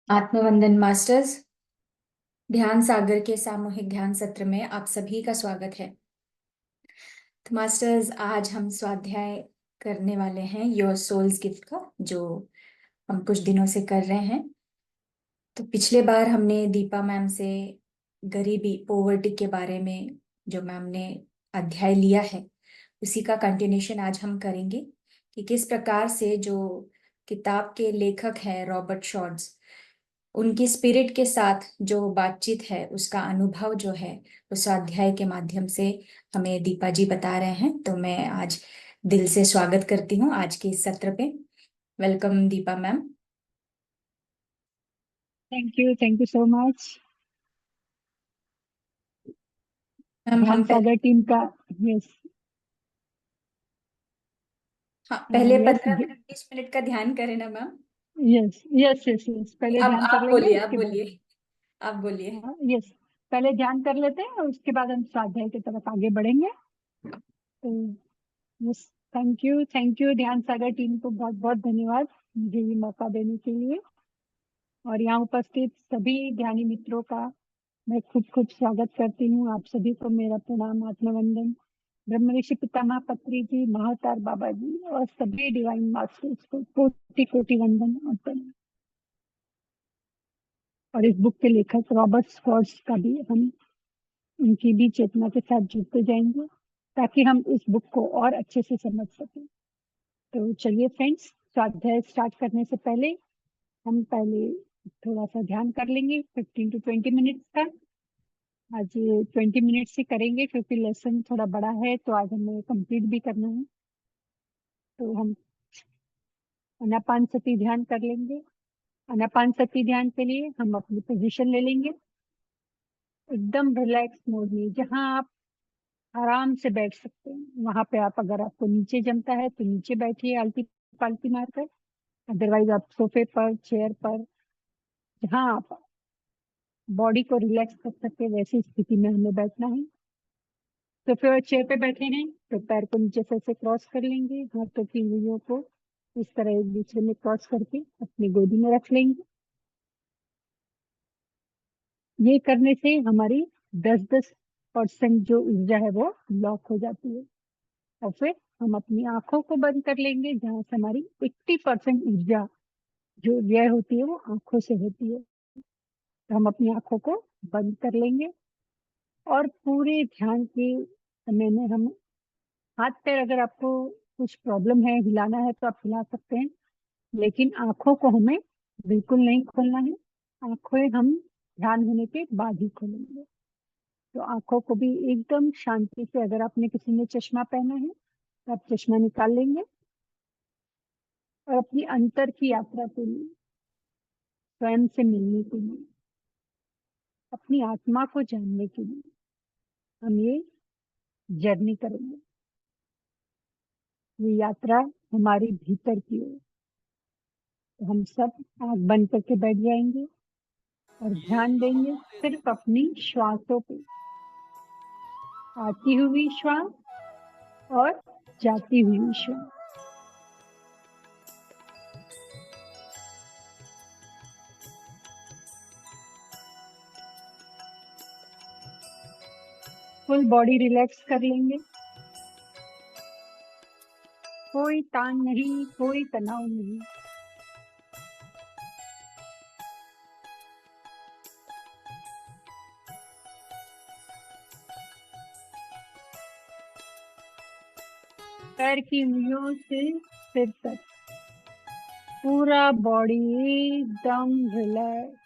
आत्मवंदन masters. ध्यान सागर के सामूहिक ध्यान सत्र में आप सभी का स्वागत है। तो मास्टर्स, आज हम स्वाध्याय करने वाले हैं योर सोल्स गिफ्ट का, जो हम कुछ दिनों से कर रहे हैं। तो पिछले बार हमने दीपा मैम से गरीबी, पोवर्टी के बारे में जो मैम ने अध्याय लिया है, उसी का कंटिन्यूशन आज हम करेंगे कि किस प्रकार से जो किताब के लेखक हैं रॉबर्ट शॉर्ट्स, उनकी स्पिरिट के साथ जो बातचीत है उसका अनुभव जो है उस स्वाध्याय के माध्यम से हमें दीपा जी बता रहे हैं। तो मैं आज दिल से स्वागत करती हूँ आज के इस सत्र पे। Welcome Deepa ma'am. Thank you so much. Ma'am ध्यान हम सागर टीम का। यस। हाँ, पहले यस। 15 मिनट 20 मिनट का ध्यान करें ना ma'am. Yes yes yes yes पहले अब ध्यान कर आप लेंगे, बोलिए, आप उसके बाद। बोलिए, आप बोलिए। हाँ, यस। पहले ध्यान कर लेते हैं और उसके बाद हम स्वाध्याय की तरफ आगे बढ़ेंगे। तो yes. Thank you Dhyan Sagar team को बहुत बहुत धन्यवाद मुझे ये मौका देने के लिए। और यहाँ उपस्थित सभी ध्यानी मित्रों का मैं खूब खूब स्वागत करती हूँ। आप सभी को मेरा प्रणाम, आत्मवंदन। ब्रह्म ऋषि पितामह पत्री जी, महातार बाबा जी और सभी डिवाइन मास्टर्स को कोटि कोटि वंदन और प्रणाम। और इस बुक के लेखक रॉबर्ट स्कॉट्स का भी हम उनकी भी चेतना के साथ जुड़ते जाएंगे ताकि हम इस बुक को और अच्छे से समझ सकें। तो चलिए फ्रेंड्स, स्वाध्याय स्टार्ट करने से पहले हम पहले थोड़ा सा ध्यान कर लेंगे 15 to 20 मिनट्स का। आज 20 मिनट्स ही करेंगे क्योंकि लेसन थोड़ा बड़ा है, तो आज हमें कंप्लीट भी करना है। तो हम आनापान सती ध्यान कर लेंगे। आनापान सती ध्यान के लिए हम अपनी पोजीशन ले लेंगे एकदम रिलैक्स मोड में, जहां आप आराम से बैठ सकते हैं वहां पे आप, अगर आपको नीचे जमता है तो नीचे बैठिए आलती पालती मारकर। अदरवाइज आप सोफे पर, चेयर पर, जहां आप बॉडी को रिलैक्स कर सके वैसी स्थिति में हमें बैठना है। सोफे और चेयर पे बैठे हैं तो पैर को नीचे से ऐसे क्रॉस कर लेंगे, हाथों की उंगलियों को इस तरह एक दूसरे में क्रॉस करके अपनी गोदी में रख लेंगे। ये करने से हमारी 10-10% जो ऊर्जा है वो लॉक हो जाती है। और फिर हम अपनी आंखों को बंद कर लेंगे, जहां से हमारी 80% ऊर्जा जो व्यय होती है वो आंखों से होती है। तो हम अपनी आंखों को बंद कर लेंगे और पूरे ध्यान के समय में हम हाथ पैर, अगर आपको कुछ प्रॉब्लम है हिलाना है तो आप हिला सकते हैं, लेकिन आंखों को हमें बिल्कुल नहीं खोलना है। आंखें हम ध्यान होने के बाद ही खोलेंगे। तो आंखों को भी एकदम शांति से, अगर आपने किसी ने चश्मा पहना है तो आप चश्मा निकाल लेंगे और अपनी अंतर की यात्रा के लिए, स्वयं से मिलने के लिए, अपनी आत्मा को जानने के लिए हम ये जर्नी करेंगे। ये यात्रा हमारी भीतर की ओर। तो हम सब आंख बंद करके बैठ जाएंगे और ध्यान देंगे सिर्फ अपनी श्वासों पे, आती हुई श्वास और जाती हुई श्वास। फुल बॉडी रिलैक्स कर लेंगे, कोई तान नहीं, कोई तनाव नहीं। पैर की उंगलियों से सिर तक पूरा बॉडी एकदम रिलैक्स।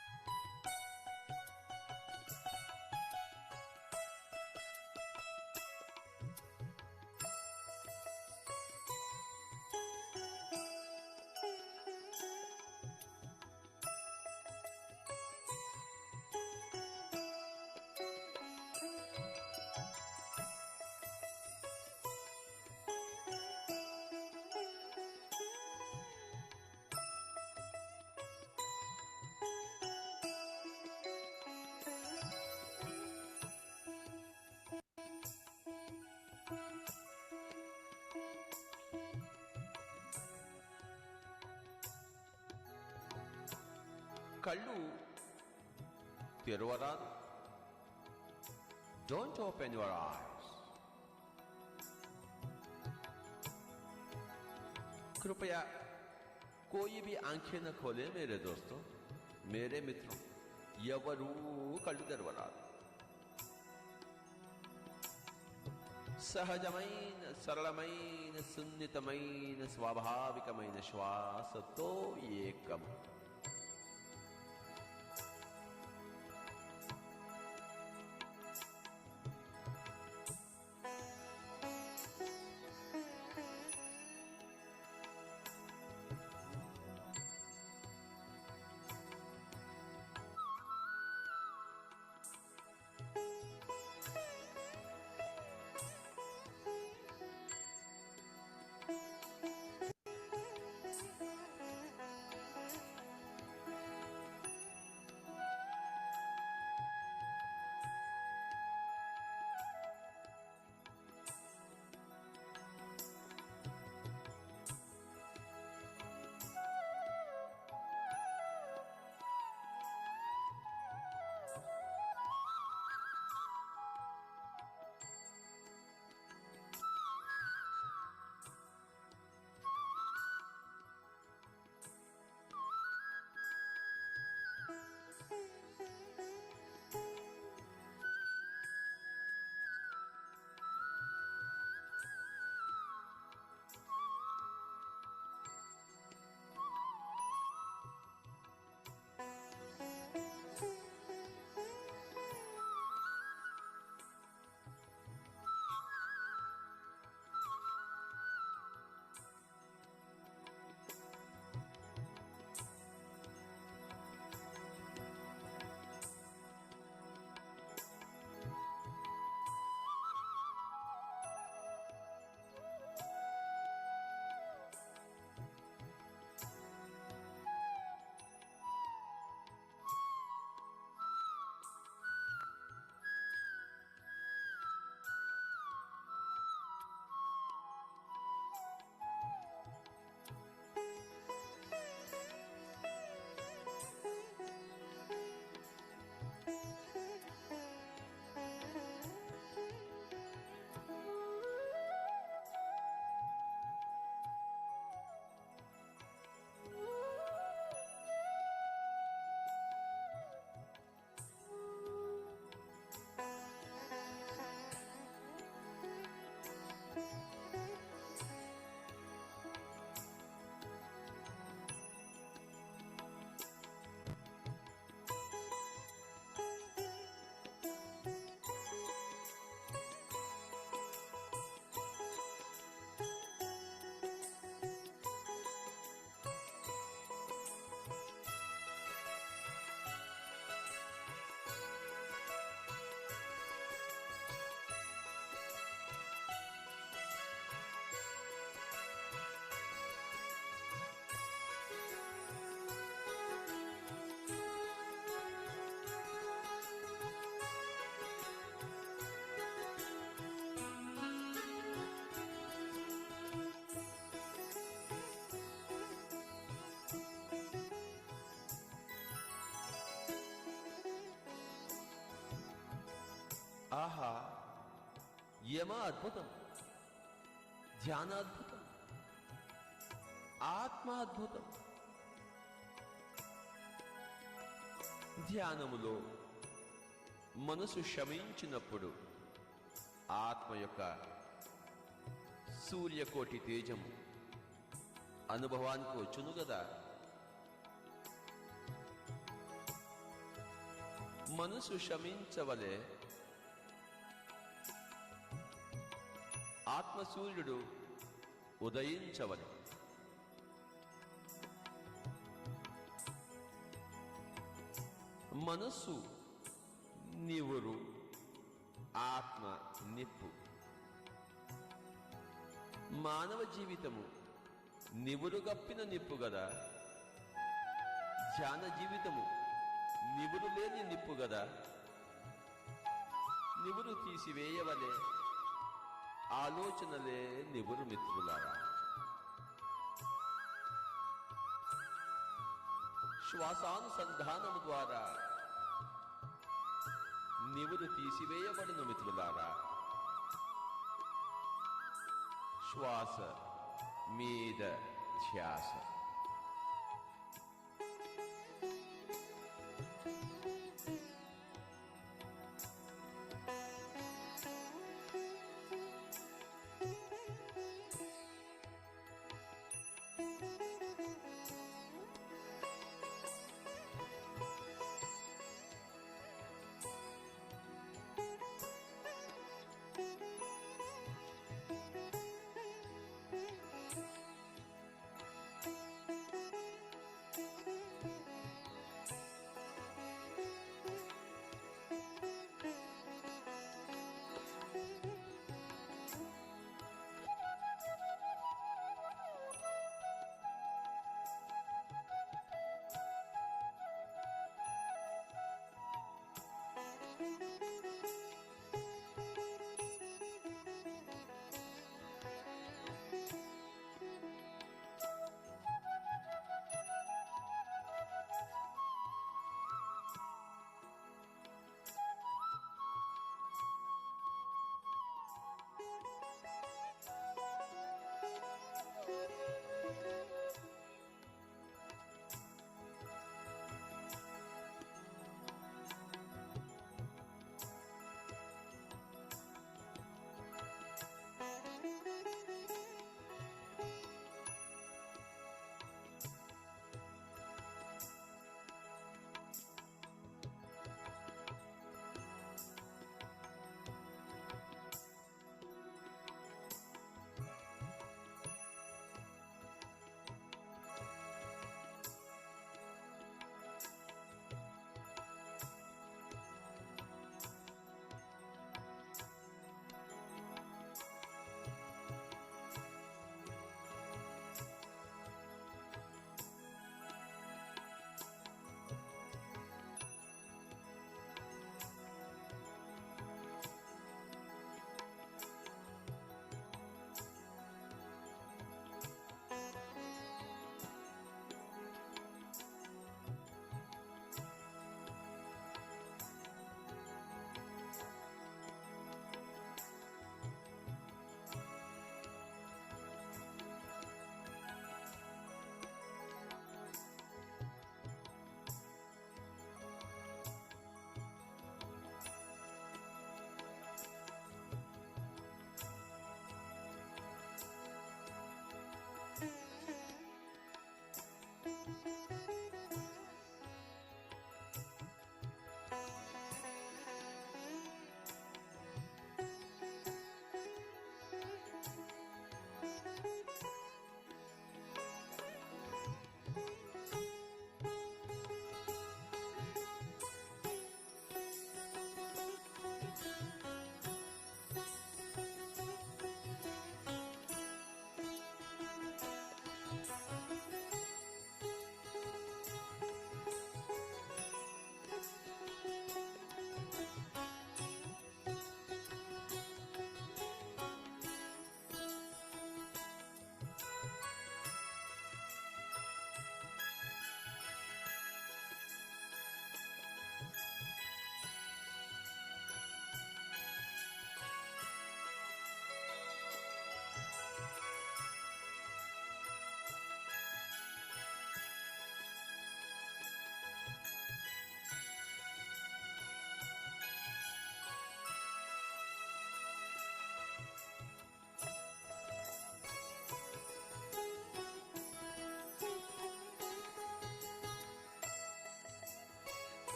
కళ్ళు తెరవరాదు. Don't open your eyes. कृपया कोई भी आंखें न खोले मेरे दोस्तों, मेरे मित्रों. ఎవరు కళ్ళు తెరవరాదు. సహజమైన, సరళమైన, సున్నితమైన, స్వాభావికమైన శ్వాసతో ఏకం. ఆహా, యమ అద్భుతం, ధ్యానాద్భుతం, ఆత్మాద్భుతం. ధ్యానములో మనసు శమించినప్పుడు ఆత్మ యొక్క సూర్యకోటి తేజము అనుభవానికి వచ్చును గదా. మనసు శమించవలే ఆత్మసూర్యుడు ఉదయించవలె. మనస్సు నివురు, ఆత్మ నిప్పు. మానవ జీవితము నివురుగప్పిన నిప్పు గదా. ధ్యాన జీవితము నివురు లేని నిప్పు గదా. నివురు తీసివేయవలే ఆలోచనలే నివురు మిత్రులారా. శ్వాసానుసంధానము ద్వారా నివురు తీసివేయబడును మిత్రులారా. శ్వాస మీద ధ్యాస.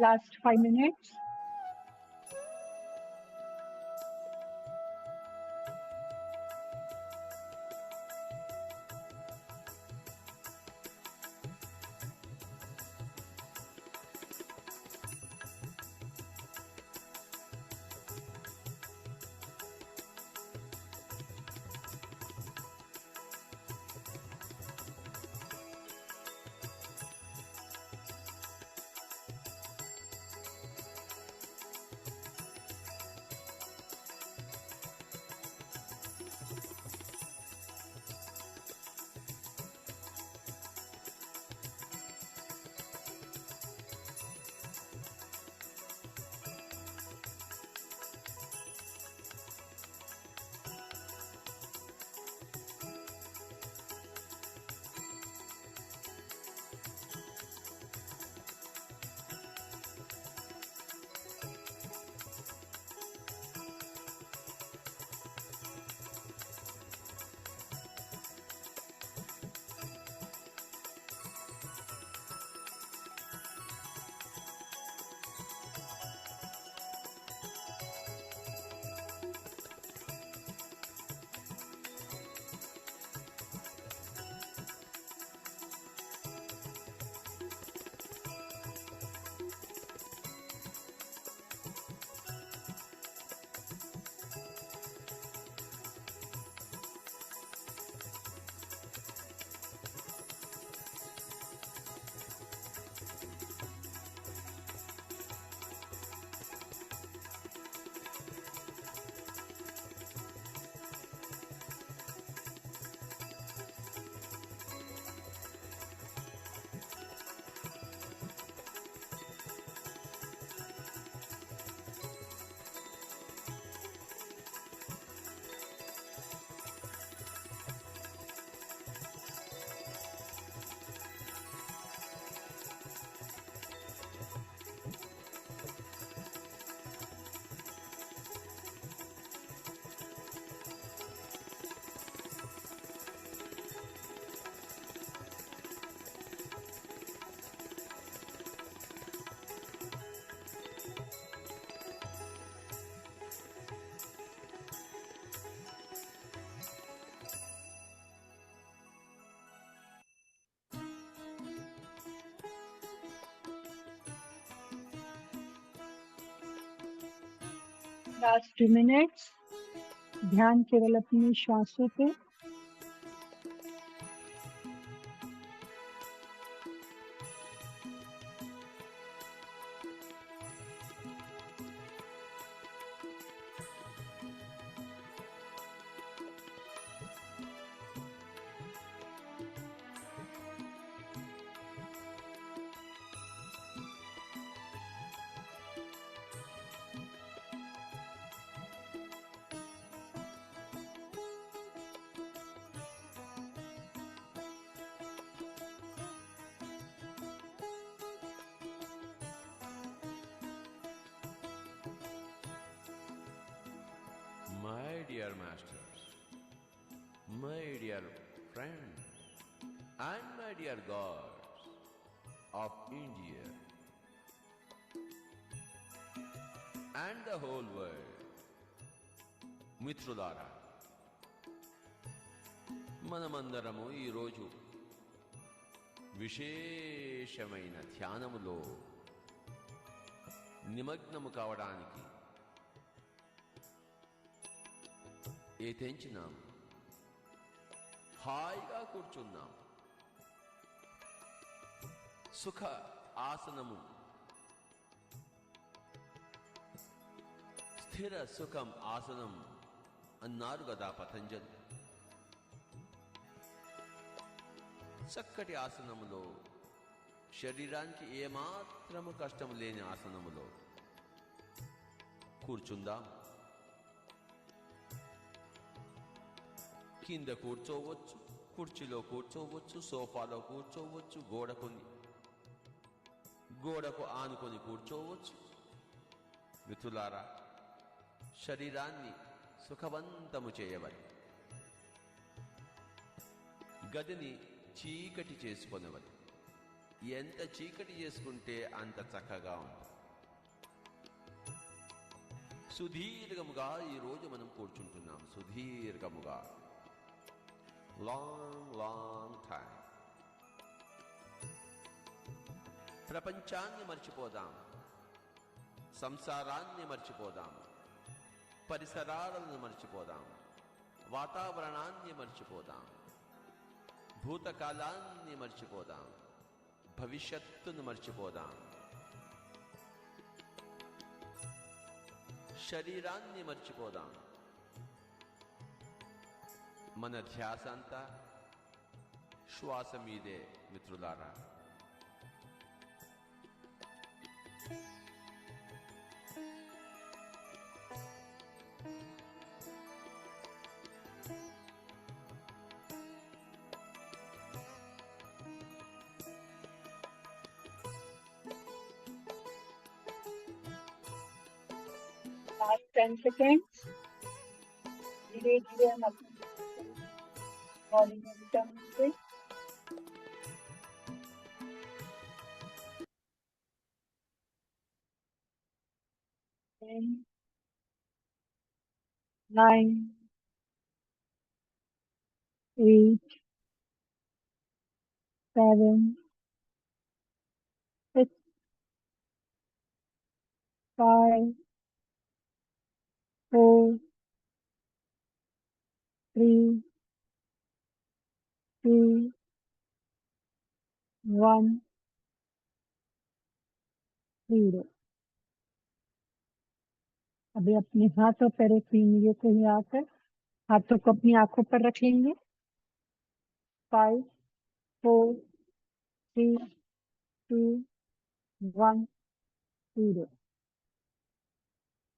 Last 5 minutes. Last 2 minutes. ध्यान केवल अपनी श्वासों पे। My dear masters, my dear friends, and my dear gods of India and the whole world, మిత్రులారా, మనమందరము ఈరోజు విశేషమైన ధ్యానములో నిమగ్నము కావడానికి ఏతెంచినాం, హాయిగా కూర్చున్నాం. సుఖ ఆసనము, స్థిర సుఖం ఆసనం అన్నారు కదా పతంజలి. చక్కటి ఆసనములో, శరీరానికి ఏమాత్రము కష్టం లేని ఆసనములో కూర్చుందాం. కింద కూర్చోవచ్చు, కుర్చీలో కూర్చోవచ్చు, సోఫాలో కూర్చోవచ్చు, గోడకు ఆనుకొని కూర్చోవచ్చు. మిత్రులారా, శరీరాన్ని సుఖవంతము చేయవలె, గదిని చీకటి చేసుకొనవలె. ఎంత చీకటి చేసుకుంటే అంత చక్కగా ఉంటుంది. సుదీర్ఘముగా ఈ రోజు మనం కూర్చుంటున్నాం. సుదీర్ఘముగా, లాంగ్ టైం. ప్రపంచాన్ని మర్చిపోదాం, సంసారాన్ని మర్చిపోదాం, పరిసరాలను మర్చిపోదాం, వాతావరణాన్ని మర్చిపోదాం, భూతకాలాన్ని మర్చిపోదాం, భవిష్యత్తును మర్చిపోదాం, శరీరాన్ని మర్చిపోదాం. మన ధ్యాస అంతా శ్వాస మీదే మిత్రులారా. Last 10 seconds. धीरे-धीरे हम अपनी बॉडी में रिटर्न होंगे. 10, 9, 8, 7, 6, 5, 4, 3, 2, 1, 0. अभी अपने हाथ और पैरों की उंगलियों को हिलाकर हाथों को अपनी आंखों पर रख लेंगे. 5, 4, 3, 2, 1, 0.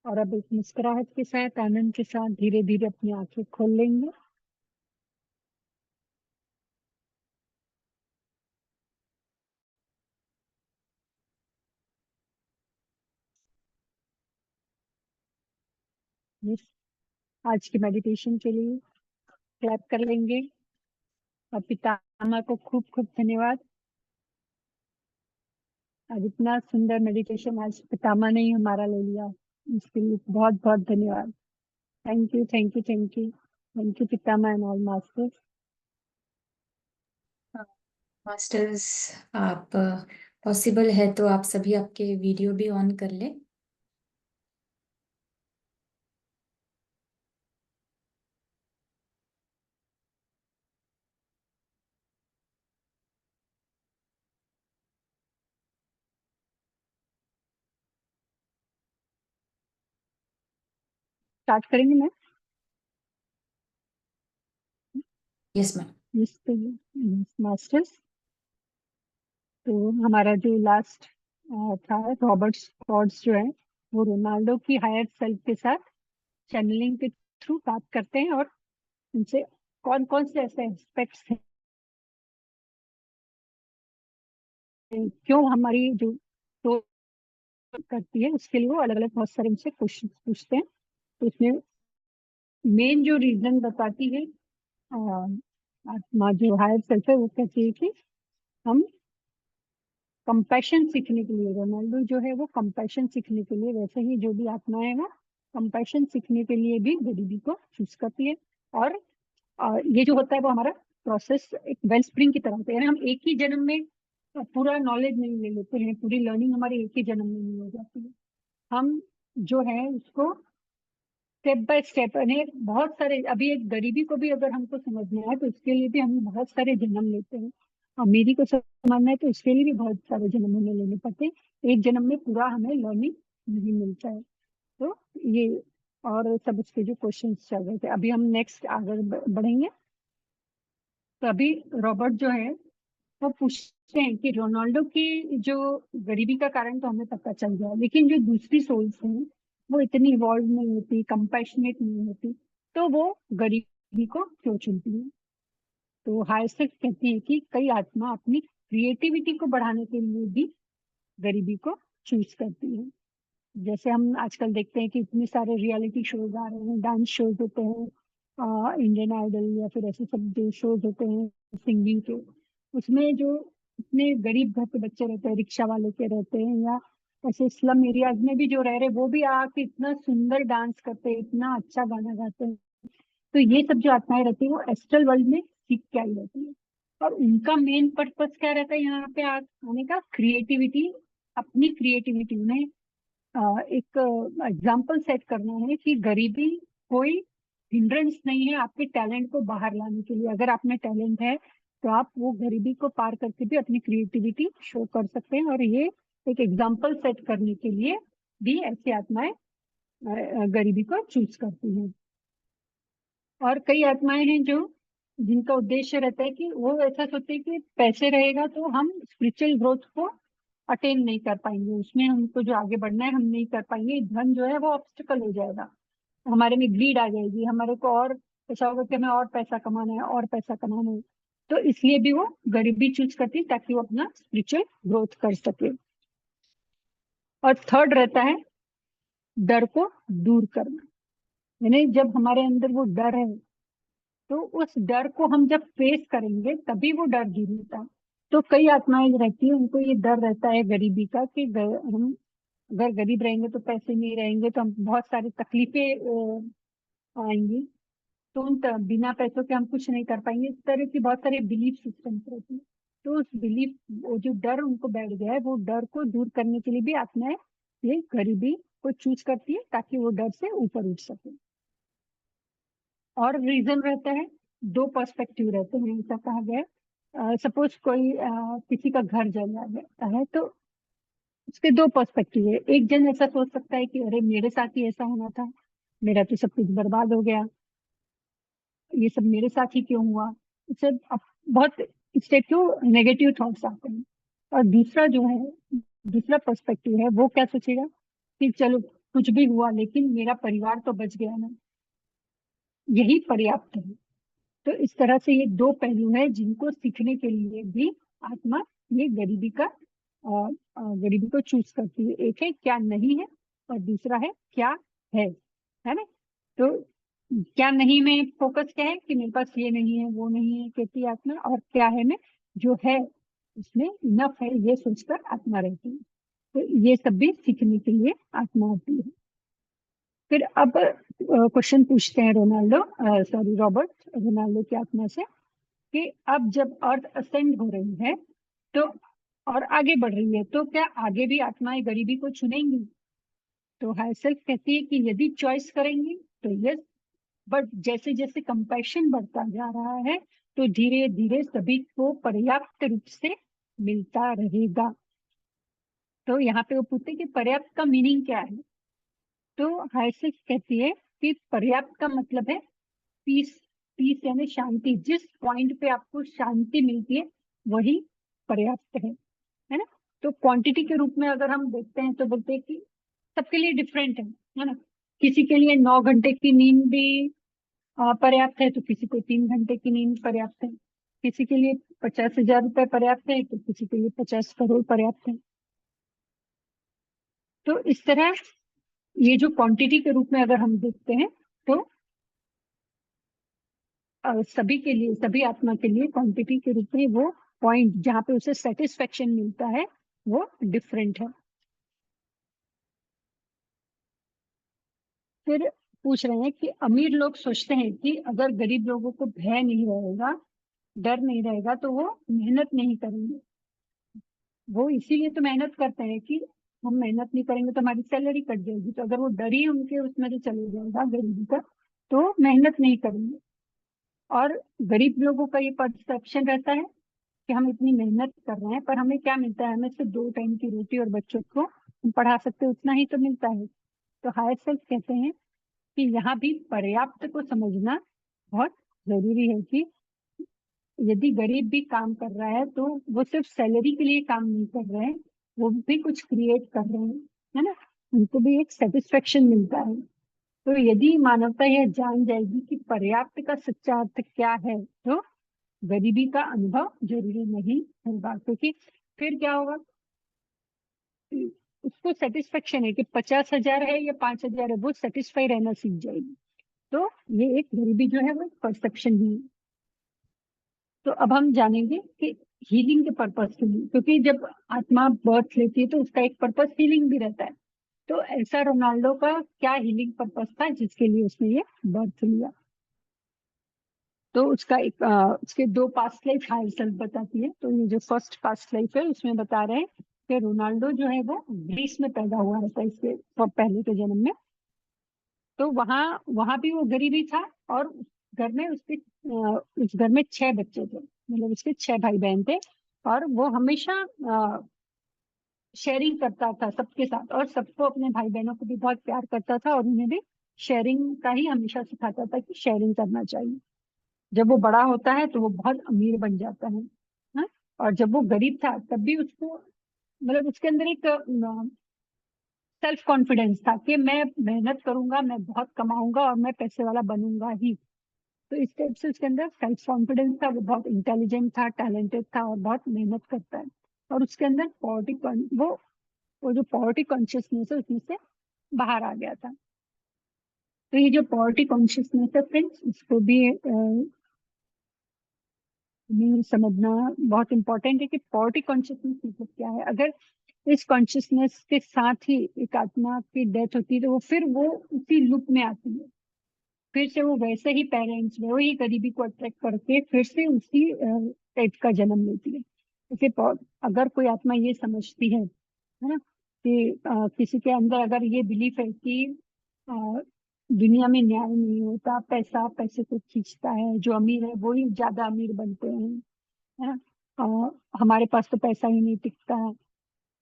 और अब एक मुस्कुराहट के साथ, आनंद के साथ धीरे धीरे अपनी आंखें खोल लेंगे. आज की मेडिटेशन के लिए क्लैप कर लेंगे. और पितामह को खूब खूब धन्यवाद. आज इतना सुंदर मेडिटेशन आज पितामह ने ही हमारा ले लिया, इसके लिए बहुत बहुत धन्यवाद. Thank you, thank you, thank you, thank you Pitamah and all masters. Masters, आप पॉसिबल है तो आप सभी आपके वीडियो भी ऑन कर ले. स्टार्ट करेंगे मैम. Yes ma'am. मास्टर्स, तो हमारा जो लास्ट था रॉबर्ट स्कॉट्स जो है वो रोनाल्डो की हायर सेल्फ के साथ चैनलिंग के थ्रू बात करते हैं और उनसे कौन कौन से ऐसे एस्पेक्ट्स हैं, क्यों हमारी जो तो करती है उसके लिए वो अलग अलग बहुत सारे उनसे क्वेश्चन पूछते हैं. तो उसमें मेन जो रीजन बताती है आत्मा जो हायर सेल्फ है वो कहती है कि हम कंपैशन सीखने के लिए, रोनाल्डो जो है वो कंपैशन सीखने के लिए, वैसे ही जो भी आत्मा है वो कंपैशन सीखने के लिए भी गरीबी को चूज करती है. और ये जो होता है वो हमारा प्रोसेस एक वेल स्प्रिंग की तरह होता है. यानी हम एक ही जन्म में पूरा नॉलेज नहीं ले लेते हैं, पूरी लर्निंग हमारी एक ही जन्म में नहीं हो जाती है. हम जो है उसको स्टेप बाय स्टेप, यानी बहुत सारे, अभी एक गरीबी को भी अगर हमको समझना है तो उसके लिए भी हम बहुत सारे जन्म लेते हैं. अमीरी को समझना है तो उसके लिए भी बहुत सारे जन्म हमें लेने पड़ते हैं. एक जन्म में पूरा हमें लर्निंग नहीं मिलता है. तो ये और सब उसके जो क्वेश्चंस चल रहे थे, अभी हम नेक्स्ट आगे बढ़ेंगे. तो अभी रॉबर्ट जो है वो पूछते हैं कि रोनाल्डो की जो गरीबी का कारण तो हमें पता चल गया, लेकिन जो दूसरी सोल्स हैं वो इतनी इवॉल्व नहीं होती, कंपैशनेट नहीं होती, तो वो गरीबी को क्यों चुनती है. तो हाइसेट कहती है कि कई आत्मा अपनी क्रिएटिविटी को बढ़ाने के लिए भी गरीबी को चूज करती है. जैसे हम आजकल देखते हैं कि इतने सारे रियलिटी शोज आ रहे हैं, डांस शोज होते हैं, इंडियन आइडल या फिर ऐसे सब जो शोज होते हैं सिंगिंग के, उसमें जो इतने गरीब घर के बच्चे रहते हैं, रिक्शा वाले के रहते हैं या ऐसे स्लम एरियाज में भी जो रह रहे वो भी आके इतना सुंदर डांस करते हैं, इतना अच्छा गाना गाते हैं। तो ये सब जो आत्माएं रहती है वो एस्ट्रल वर्ल्ड में सीख के आई रहती है। और उनका मेन पर्पस क्या रहता है यहाँ पे आने का? क्रिएटिविटी, अपनी क्रिएटिविटी में एक एग्जाम्पल सेट करना है कि गरीबी कोई हिंड्रेंस नहीं है आपके टैलेंट को बाहर लाने के लिए। अगर आप में टैलेंट है तो आप वो गरीबी को पार करके भी अपनी क्रिएटिविटी शो कर सकते हैं। और ये एक एग्जाम्पल सेट करने के लिए भी ऐसी आत्माएं गरीबी को चूज करती हैं। और कई आत्माएं हैं जो जिनका उद्देश्य रहता है कि वो ऐसा सोचते हैं कि पैसे रहेगा तो हम स्पिरिचुअल ग्रोथ को अटेन नहीं कर पाएंगे, उसमें हमको जो आगे बढ़ना है हम नहीं कर पाएंगे, धन जो है वो ऑब्स्टिकल हो जाएगा, हमारे में ग्रीड आ जाएगी, हमारे को और ऐसा होगा कि हमें और पैसा कमाना है और पैसा कमाना है। तो इसलिए भी वो गरीबी चूज करती है ताकि वो अपना स्पिरिचुअल ग्रोथ कर सके। और थर्ड रहता है डर को दूर करना। यानी जब हमारे अंदर वो डर है तो उस डर को हम जब फेस करेंगे तभी वो डर दूर होता है। तो कई आत्माएं रहती है उनको ये डर रहता है गरीबी का कि हम अगर गरीब रहेंगे तो पैसे नहीं रहेंगे तो हम बहुत सारी तकलीफें आएंगी, तो बिना पैसों के हम कुछ नहीं कर पाएंगे। इस तरह की बहुत सारे बिलीफ सिस्टम्स रहती है। तो उस बिलीफ, वो जो डर उनको बैठ गया है, वो डर को दूर करने के लिए भी आत्माएं ये गरीबी को चूज करती है ताकि वो डर से ऊपर उठ सके। और रीजन रहता है, दो पर्सपेक्टिव रहते हैं, ऐसा कहा गया है। सपोज कोई किसी का घर जल जाता है तो उसके दो पर्सपेक्टिव है। एक जन ऐसा सोच सकता है कि अरे मेरे साथ ही ऐसा होना था, मेरा तो सब कुछ बर्बाद हो गया, ये सब मेरे साथ ही क्यों हुआ। इससे बहुत इस टाइप के नेगेटिव थॉट्स आते हैं। और दूसरा जो है, दूसरा पर्सपेक्टिव है, वो क्या सोचेगा कि चलो कुछ भी हुआ लेकिन मेरा परिवार तो बच गया ना, यही पर्याप्त है। तो इस तरह से ये दो पहलू है जिनको सीखने के लिए भी आत्मा ये गरीबी का गरीबी को चूज करती है। एक है क्या नहीं है और दूसरा है क्या है ना। तो क्या नहीं में फोकस क्या है कि मेरे पास ये नहीं है वो नहीं है कहती है आत्मा, और क्या है में जो है उसमें इनफ है ये सोचकर आत्मा रहती है। तो ये सब भी सीखने के लिए आत्मा आती है। फिर अब क्वेश्चन पूछते हैं रॉबर्ट रोनाल्डो की आत्मा से कि अब जब अर्थ असेंड हो रही है तो और आगे बढ़ रही है तो क्या आगे भी आत्माएं गरीबी को चुनेंगी? तो हायर सेल्फ कहती है कि यदि चॉइस करेंगी तो यस, बट जैसे जैसे कंपैशन बढ़ता जा रहा है तो धीरे धीरे सभी को पर्याप्त रूप से मिलता रहेगा। तो यहाँ पे वो पूछते हैं कि पर्याप्त का मीनिंग क्या है? तो हायर सेल्फ कहती है कि पर्याप्त का मतलब है पीस। पीस यानी शांति, जिस पॉइंट पे आपको शांति मिलती है वही पर्याप्त है ना। तो क्वांटिटी के रूप में अगर हम देखते हैं तो बोलते हैं कि सबके लिए डिफरेंट है ना। किसी के लिए 9 घंटे की नींद भी पर्याप्त है तो किसी को 3 घंटे की नींद पर्याप्त है। किसी के लिए 50,000 रुपए पर्याप्त है तो किसी के लिए 50 करोड़ पर्याप्त है। तो इस तरह ये जो क्वांटिटी के रूप में अगर हम देखते हैं तो सभी के लिए, सभी आत्मा के लिए क्वांटिटी के रूप में वो पॉइंट जहाँ पे उसे सेटिस्फेक्शन मिलता है वो डिफरेंट है। फिर पूछ रहे हैं कि अमीर लोग सोचते हैं कि अगर गरीब लोगों को भय नहीं रहेगा, डर नहीं रहेगा तो वो मेहनत नहीं करेंगे। वो इसीलिए तो मेहनत करते हैं कि हम मेहनत नहीं करेंगे तो हमारी सैलरी कट जाएगी। तो अगर वो डर ही उनके उसमें से चले जाएगा गरीबी का तो मेहनत नहीं करेंगे। और गरीब लोगों का ये परसेप्शन रहता है कि हम इतनी मेहनत कर रहे हैं पर हमें क्या मिलता है, हमें सिर्फ 2 टाइम की रोटी और बच्चों को हम पढ़ा सकते हैं उतना ही तो मिलता है। तो हायर सेल्फ कहते हैं कि यहाँ भी पर्याप्त को समझना बहुत जरूरी है कि यदि गरीब भी काम कर रहा है तो वो सिर्फ सैलरी के लिए काम नहीं कर रहे हैं, वो भी कुछ क्रिएट कर रहे हैं, है ना। उनको भी एक सेटिस्फेक्शन मिलता है। तो यदि मानवता यह जान जाएगी कि पर्याप्त का सच्चा अर्थ क्या है तो गरीबी का अनुभव जरूरी नहीं होगा। क्योंकि फिर क्या होगा, उसको सेटिस्फेक्शन है कि 50,000 है या 5,000 है, वो सेटिस्फाई रहना सीख जाएगी। तो ये एक गरीबी जो है वो परसेप्शन ही है। तो अब हम जानेंगे कि हीलिंग के पर्पज के लिए, क्योंकि जब आत्मा बर्थ लेती है तो उसका एक पर्पज हीलिंग भी रहता है। तो ऐसा रोनाल्डो का क्या हीलिंग पर्पज था जिसके लिए उसने ये बर्थ लिया। तो उसका एक उसके दो पास्ट लाइफ हाइसेल्फ बताती है। तो ये जो फर्स्ट पास्ट लाइफ है उसमें बता रहे हैं कि रोनाल्डो जो है वो ग्रीस में पैदा हुआ रहता है इसके पहले के जन्म में। तो वहां वहां भी वो गरीबी था, और उस घर में उसके उस घर में 6 बच्चे थे, मतलब उसके 6 भाई बहन थे। और वो हमेशा शेयरिंग करता था सबके साथ, और सबको, अपने भाई बहनों को भी बहुत प्यार करता था, और उन्हें भी शेयरिंग का ही हमेशा सिखाता था कि शेयरिंग करना चाहिए। जब वो बड़ा होता है तो वो बहुत अमीर बन जाता है। हाँ? और जब वो गरीब था तब भी उसको, मतलब उसके अंदर एक सेल्फ कॉन्फिडेंस था कि मैं मेहनत करूंगा, मैं बहुत कमाऊंगा और मैं पैसे वाला बनूंगा ही। तो इस टाइप से उसके अंदर सेल्फ कॉन्फिडेंस था, वो बहुत इंटेलिजेंट था, टैलेंटेड था, और बहुत मेहनत करता है। और उसके अंदर वो जो पॉवर्टी कॉन्शियसनेस है उसमें से बाहर आ गया था। तो ये जो पॉवर्टी कॉन्शियसनेस है फ्रेंड्स, इसको भी हमें समझना बहुत इंपॉर्टेंट है कि पॉवर्टी कॉन्शियसनेस मतलब क्या है। अगर इस कॉन्शियसनेस के साथ ही एक आत्मा की डेथ होती है तो वो फिर वो उसी लूप में आती है, फिर से वो वैसे ही पेरेंट्स वही गरीबी को अट्रैक्ट करके फिर से उसी टाइप का जन्म लेती है। जैसे अगर कोई आत्मा ये समझती है ना, कि किसी के अंदर अगर ये बिलीफ है कि अ, दुनिया में न्याय नहीं होता, पैसा पैसे को खींचता है, जो अमीर है वो ही ज्यादा अमीर बनते हैं, है ना, हमारे पास तो पैसा ही नहीं टिकता,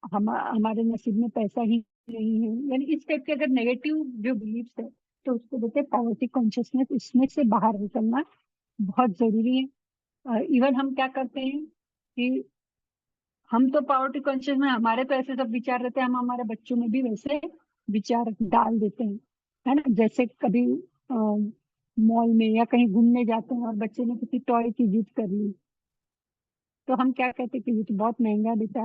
हमारे नसीब में पैसा ही नहीं है, यानी इस टाइप के अगर नेगेटिव जो बिलीफ्स है तो उसको बोलते हैं पॉवर्टी कॉन्शियसनेस। इसमें से बाहर निकलना बहुत जरूरी है। इवन हम क्या करते हैं कि हम तो पॉवर्टी कॉन्शियस में, हमारे तो ऐसे सब विचार रहते हैं, हम हमारे बच्चों में भी वैसे विचार डाल देते हैं, है ना। जैसे कभी मॉल में या कहीं घूमने जाते हैं और बच्चे ने किसी टॉय की जिद कर ली, तो हम क्या कहते हैं कि ये तो बहुत महंगा है बेटा,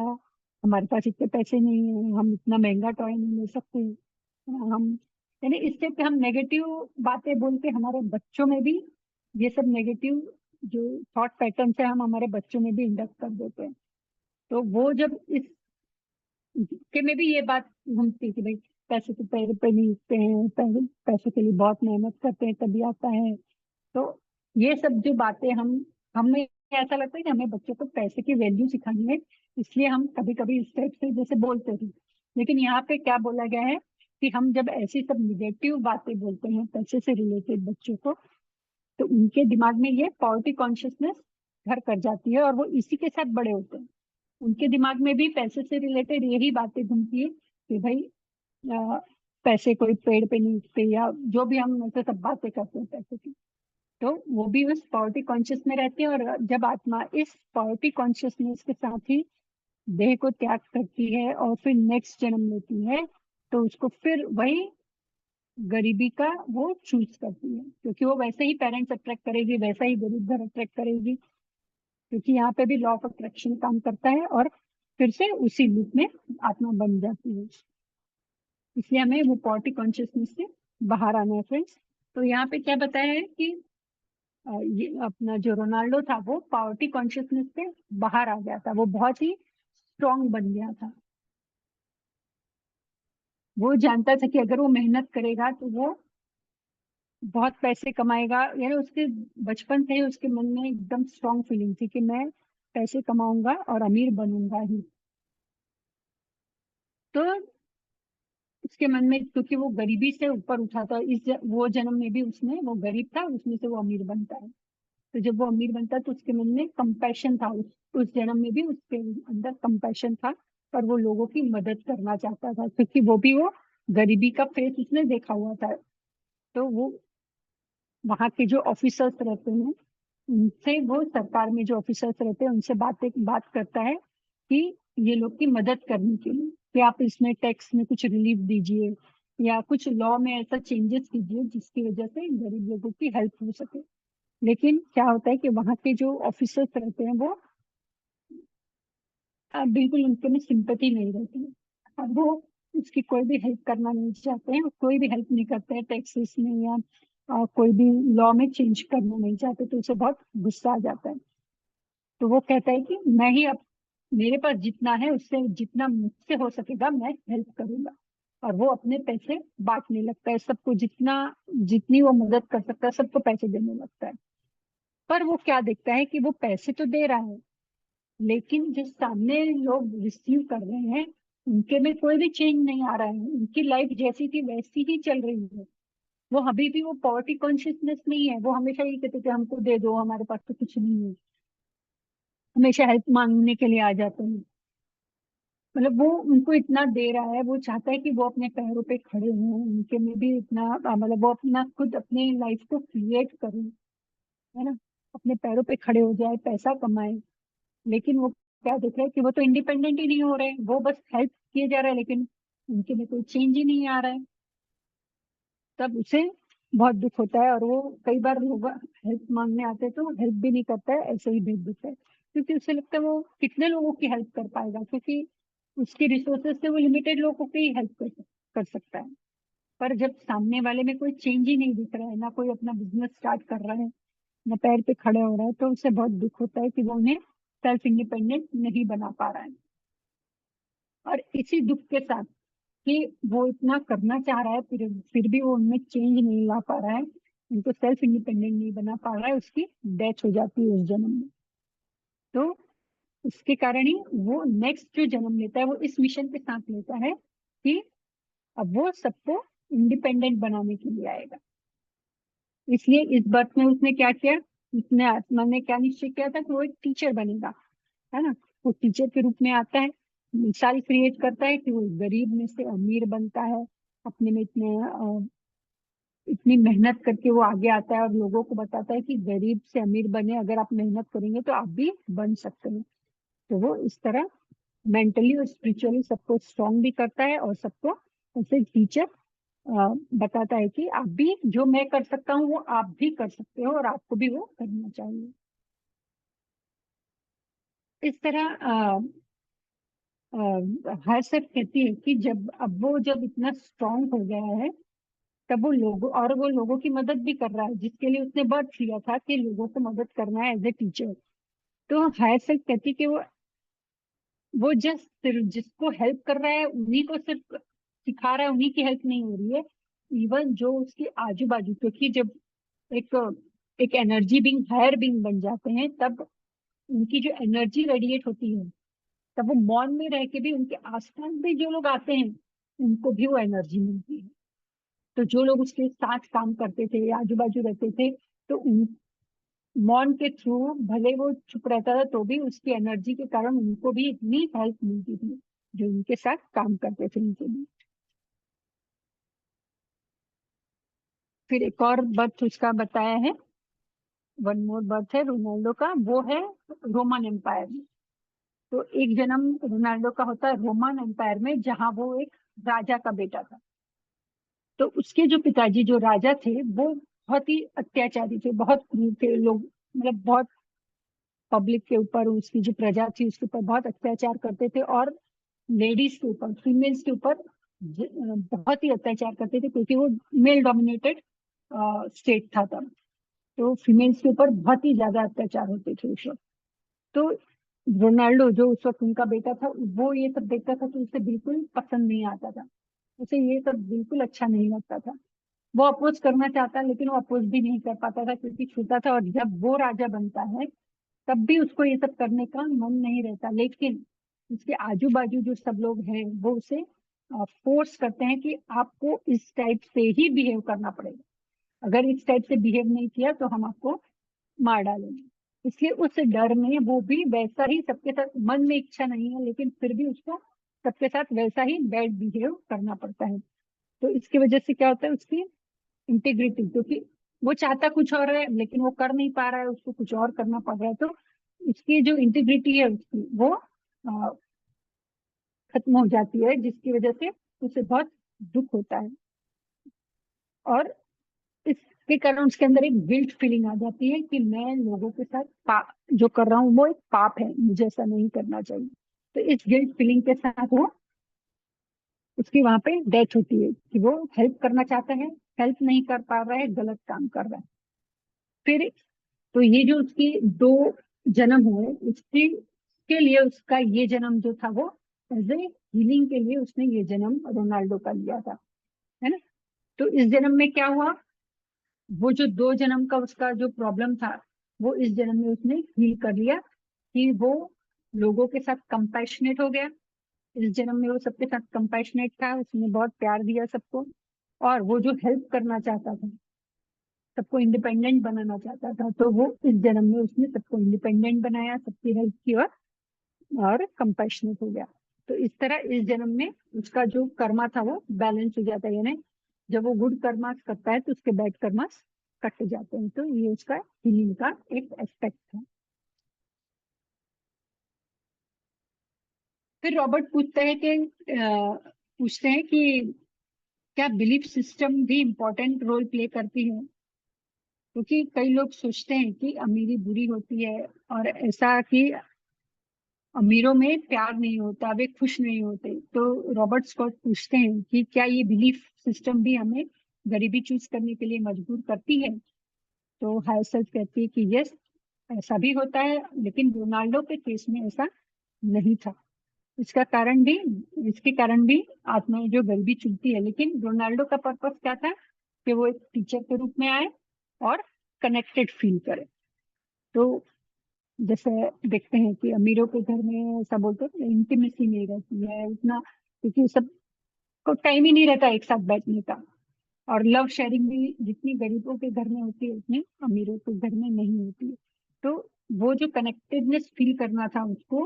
हमारे पास इतने पैसे नहीं है, हम इतना महंगा टॉय नहीं ले सकते, है ना। हम, यानी इससे कि हम नेगेटिव बातें बोल के हमारे बच्चों में भी ये सब नेगेटिव जो थॉट पैटर्न है हम हमारे बच्चों में भी इंडक्ट कर देते हैं। तो वो जब इस के में भी ये बात घूमती है कि भाई पैसे तो पैर पे नहीं उठते हैं, पैसे के लिए बहुत मेहनत करते हैं तभी आता है। तो ये सब जो बातें हमें ऐसा लगता है कि हमें बच्चों को पैसे की वैल्यू सिखानी है, इसलिए हम कभी कभी इस टाइप से जैसे बोलते थे। लेकिन यहाँ पे क्या बोला गया है कि हम जब ऐसी सब निगेटिव बातें बोलते हैं पैसे से रिलेटेड बच्चों को, तो उनके दिमाग में ये पॉवर्टी कॉन्शियसनेस घर कर जाती है, और वो इसी के साथ बड़े होते हैं। उनके दिमाग में भी पैसे से रिलेटेड यही बातें घूमती है कि भाई अ, पैसे कोई पेड़ पे नहीं उगते, या जो भी हम ऐसे सब बातें करते हैं पैसे की। तो वो भी उस पॉवर्टी कॉन्शियस में रहते हैं, और जब आत्मा इस पॉवर्टी कॉन्शियसनेस के साथ ही देह को त्याग करती है और फिर नेक्स्ट जन्म लेती है, तो उसको फिर वही गरीबी का वो चूज करती है, क्योंकि वो वैसे ही पेरेंट्स अट्रैक्ट करेगी, वैसा ही गरीब घर अट्रैक्ट करेगी, क्योंकि यहाँ पे भी लॉ ऑफ अट्रैक्शन काम करता है, और फिर से उसी लूप में आत्मा बन जाती है। इसलिए हमें वो पॉवर्टी कॉन्शियसनेस से बाहर आना है फ्रेंड्स। तो यहाँ पे क्या बताया है कि ये अपना जो रोनाल्डो था वो पॉवर्टी कॉन्शियसनेस से बाहर आ गया था, वो बहुत ही स्ट्रांग बन गया था। वो जानता था कि अगर वो मेहनत करेगा तो वो बहुत पैसे कमाएगा, यानी उसके बचपन से ही उसके मन में एकदम स्ट्रांग फीलिंग थी कि मैं पैसे कमाऊंगा और अमीर बनूंगा ही। तो उसके मन में, क्योंकि वो गरीबी से ऊपर उठा था, वो जन्म में भी उसने, वो गरीब था, उसमें से वो अमीर बनता है। तो जब वो अमीर बनता है तो उसके मन में कंपैशन था, उस जन्म में भी उसके अंदर कंपैशन था, और वो लोगों की मदद करना चाहता था, क्योंकि वो गरीबी का फेस उसने देखा हुआ था। तो वो वहाँ के जो ऑफिसर्स रहते हैं उनसे, वो सरकार में जो ऑफिसर्स रहते हैं उनसे बात करता है कि ये लोग की मदद करने के लिए कि आप इसमें टैक्स में कुछ रिलीफ दीजिए, या कुछ लॉ में ऐसा चेंजेस कीजिए जिसकी वजह से गरीब लोगों की हेल्प हो सके। लेकिन क्या होता है कि वहाँ के जो ऑफिसर्स रहते हैं वो बिल्कुल उनके में सिंपैथी नहीं रहती है, अब वो उसकी कोई भी हेल्प करना नहीं चाहते हैं, कोई भी हेल्प नहीं करते हैं टैक्सेस में, या कोई भी लॉ में चेंज करना नहीं चाहते, तो उसे बहुत गुस्सा आ जाता है। तो वो कहता है कि मैं ही अब मेरे पास जितना है उससे जितना मुझसे हो सकेगा मैं हेल्प करूंगा। और वो अपने पैसे बांटने लगता है, सबको जितना जितनी वो मदद कर सकता है सबको पैसे देने लगता है। पर वो क्या देखता है कि वो पैसे तो दे रहा है, लेकिन जो सामने लोग रिसीव कर रहे हैं उनके में कोई भी चेंज नहीं आ रहा है, उनकी लाइफ जैसी थी वैसी ही चल रही है। वो अभी भी वो पॉवर्टी कॉन्शियसनेस नहीं है, वो हमेशा ये कहते थे हमको दे दो, हमारे पास तो कुछ नहीं है, हमेशा हेल्प मांगने के लिए आ जाते हैं। मतलब वो उनको इतना दे रहा है, वो चाहता है कि वो अपने पैरों पे खड़े हों, उनके में भी इतना मतलब वो अपना खुद अपने लाइफ को क्रिएट करें, है ना, अपने पैरों पे खड़े हो जाए, पैसा कमाए। लेकिन वो क्या देख रहा है कि वो तो इंडिपेंडेंट ही नहीं हो रहे, वो बस हेल्प किए जा रहा है लेकिन उनके में कोई चेंज ही नहीं आ रहा है। तब उसे बहुत दुख होता है, और वो कई बार लोग हेल्प मांगने आते हैं तो हेल्प भी नहीं करता है, ऐसे ही भेज देता है, क्योंकि उसे लगता है वो कितने लोगों की हेल्प कर पाएगा, क्योंकि उसके रिसोर्सेज से वो लिमिटेड लोगों की हेल्प कर सकता है। पर जब सामने वाले में कोई चेंज ही नहीं दिख रहा है, ना कोई अपना बिजनेस स्टार्ट कर रहा है, ना पैर पे खड़े हो रहा है, तो उसे बहुत दुख होता है कि वो उन्हें सेल्फ इंडिपेंडेंट नहीं बना पा रहा है। और इसी दुख के साथ कि वो इतना करना चाह रहा है, फिर भी वो उनमें चेंज नहीं ला पा रहा है, उनको सेल्फ इंडिपेंडेंट नहीं बना पा रहा है, उसकी डेथ हो जाती है उस जन्म में। तो उसके कारण ही वो नेक्स्ट जो जन्म लेता है वो इस मिशन के साथ लेता है कि अब वो सबको इंडिपेंडेंट बनाने के लिए आएगा। इसलिए इस बर्थ में उसने क्या किया, उसने आत्मा ने क्या निश्चय किया था कि वो एक टीचर बनेगा, है ना। वो टीचर के रूप में आता है, मिसाल क्रिएट करता है कि वो गरीब में से अमीर बनता है, अपने में इतनी मेहनत करके वो आगे आता है और लोगों को बताता है कि गरीब से अमीर बने, अगर आप मेहनत करेंगे तो आप भी बन सकते हैं। तो वो इस तरह मेंटली और स्पिरिचुअली सबको स्ट्रांग भी करता है, और सबको ऐसे टीचर बताता है कि आप भी जो मैं कर सकता हूँ वो आप भी कर सकते हो, और आपको भी वो करना चाहिए। इस तरह हर सब कहती है कि जब अब वो जब इतना स्ट्रांग हो गया है, तब वो लोगों की मदद भी कर रहा है, जिसके लिए उसने बर्थ लिया था कि लोगों को मदद करना है एज ए टीचर। तो हायर सेल्फ कहती कि वो जस्ट सिर्फ जिसको हेल्प कर रहा है उन्हीं को सिर्फ सिखा रहा है, उन्हीं की हेल्प नहीं हो रही है। इवन जो उसके आजू बाजू, क्योंकि जब एक एक एनर्जी बिंग हायर बिंग बन जाते हैं तब उनकी जो एनर्जी रेडिएट होती है, तब वो मौन में रह के भी उनके आसपास भी जो लोग आते हैं उनको भी वो एनर्जी मिलती है। तो जो लोग उसके साथ काम करते थे, आजू बाजू रहते थे, तो उन मौन के थ्रू भले वो चुप रहता था तो भी उसकी एनर्जी के कारण उनको भी इतनी हेल्प मिलती थी जो उनके साथ काम करते थे उनके भी। फिर एक और बर्थ उसका बताया है, वन मोर बर्थ है रोनाल्डो का, वो है रोमन एम्पायर में। तो एक जन्म रोनाल्डो का होता है रोमन एम्पायर में, जहां वो एक राजा का बेटा था। तो उसके जो पिताजी जो राजा थे वो बहुत ही अत्याचारी थे, बहुत क्रूर थे लोग, मतलब बहुत पब्लिक के ऊपर, उसकी जो प्रजा थी उसके ऊपर बहुत अत्याचार करते थे, और लेडीज के ऊपर, फीमेल्स के ऊपर बहुत ही अत्याचार करते थे, क्योंकि वो मेल डोमिनेटेड स्टेट था तब। तो फीमेल्स के ऊपर बहुत ही ज्यादा अत्याचार होते थे उस वक्त। तो रोनाल्डो जो उस वक्त उनका बेटा था, वो ये सब देखता था तो उसे बिल्कुल पसंद नहीं आता था, उसे ये सब बिल्कुल अच्छा नहीं लगता था। वो अपोज करना चाहता लेकिन वो अपोज भी नहीं कर पाता था क्योंकि छोटा था, और जब वो राजा बनता है तब भी उसको ये सब करने का मन नहीं रहता। लेकिन उसके आजू बाजू जो सब लोग हैं वो उसे फोर्स करते हैं कि आपको इस टाइप से ही बिहेव करना पड़ेगा, अगर इस टाइप से बिहेव नहीं किया तो हम आपको मार डालेंगे। इसलिए उस डर में वो भी वैसा ही सबके साथ, मन में इच्छा नहीं है लेकिन फिर भी उसको सबके साथ वैसा ही बैड बिहेव करना पड़ता है। तो इसकी वजह से क्या होता है, उसकी इंटीग्रिटी, क्योंकि वो चाहता कुछ और है लेकिन वो कर नहीं पा रहा है, उसको कुछ और करना पड़ रहा है, तो उसकी जो इंटीग्रिटी है उसकी वो खत्म हो जाती है, जिसकी वजह से उसे बहुत दुख होता है। और इसके कारण उसके अंदर एक गिल्ट फीलिंग आ जाती है कि मैं लोगों के साथ जो कर रहा हूँ वो एक पाप है, मुझे ऐसा नहीं करना चाहिए। तो इस गिल्ट फीलिंग के साथ वो उसकी वहां पे डेथ होती है कि वो हेल्प करना चाहता है, हेल्प नहीं कर पा रहा है, गलत काम कर रहा है। फिर तो ये जो उसकी दो जन्म हुए उसके के लिए उसका ये जन्म जो था वो एज ए हीलिंग के लिए उसने ये जन्म रोनाल्डो का लिया था, है ना। तो इस जन्म में क्या हुआ, वो जो 2 जन्म का उसका जो प्रॉब्लम था वो इस जन्म में उसने हील कर लिया, कि वो लोगों के साथ कंपैशनेट हो गया। इस जन्म में वो सबके साथ कंपैशनेट था, उसने बहुत प्यार दिया सबको, और वो जो हेल्प करना चाहता था, सबको इंडिपेंडेंट बनाना चाहता था, तो वो इस जन्म में उसने सबको इंडिपेंडेंट बनाया, सबकी हेल्प की, और कंपैशनेट हो गया। तो इस तरह इस जन्म में उसका जो कर्मा था वो बैलेंस हो जाता है, यानी जब वो गुड कर्मास करता है तो उसके बैड कर्मास कट जाते हैं। तो ये उसका हीलिंग का एक एस्पेक्ट था। फिर रॉबर्ट पूछते हैं कि क्या बिलीफ सिस्टम भी इम्पोर्टेंट रोल प्ले करती है, क्योंकि कई लोग सोचते हैं कि अमीरी बुरी होती है, और ऐसा कि अमीरों में प्यार नहीं होता, वे खुश नहीं होते। तो रॉबर्ट स्कॉट पूछते हैं कि क्या ये बिलीफ सिस्टम भी हमें गरीबी चूज करने के लिए मजबूर करती है। तो हायसेल्फ कहती है कि यस, ऐसा भी होता है, लेकिन रोनाल्डो के केस में ऐसा नहीं था। इसका कारण भी इसके कारण भी आत्माएं जो गरीबी चुनती है, लेकिन रोनाल्डो का पर्पस क्या था, कि वो एक टीचर के रूप में आए और कनेक्टेड फील करे। तो जैसे देखते हैं कि अमीरों के घर में ऐसा बोलते हैं, इंटीमेसी नहीं रहती है उतना, क्योंकि सबको टाइम ही नहीं रहता एक साथ बैठने का। और लव शेयरिंग भी जितनी गरीबों के घर में होती है उतनी अमीरों के घर में नहीं होती है। तो वो जो कनेक्टेडनेस फील करना था उसको,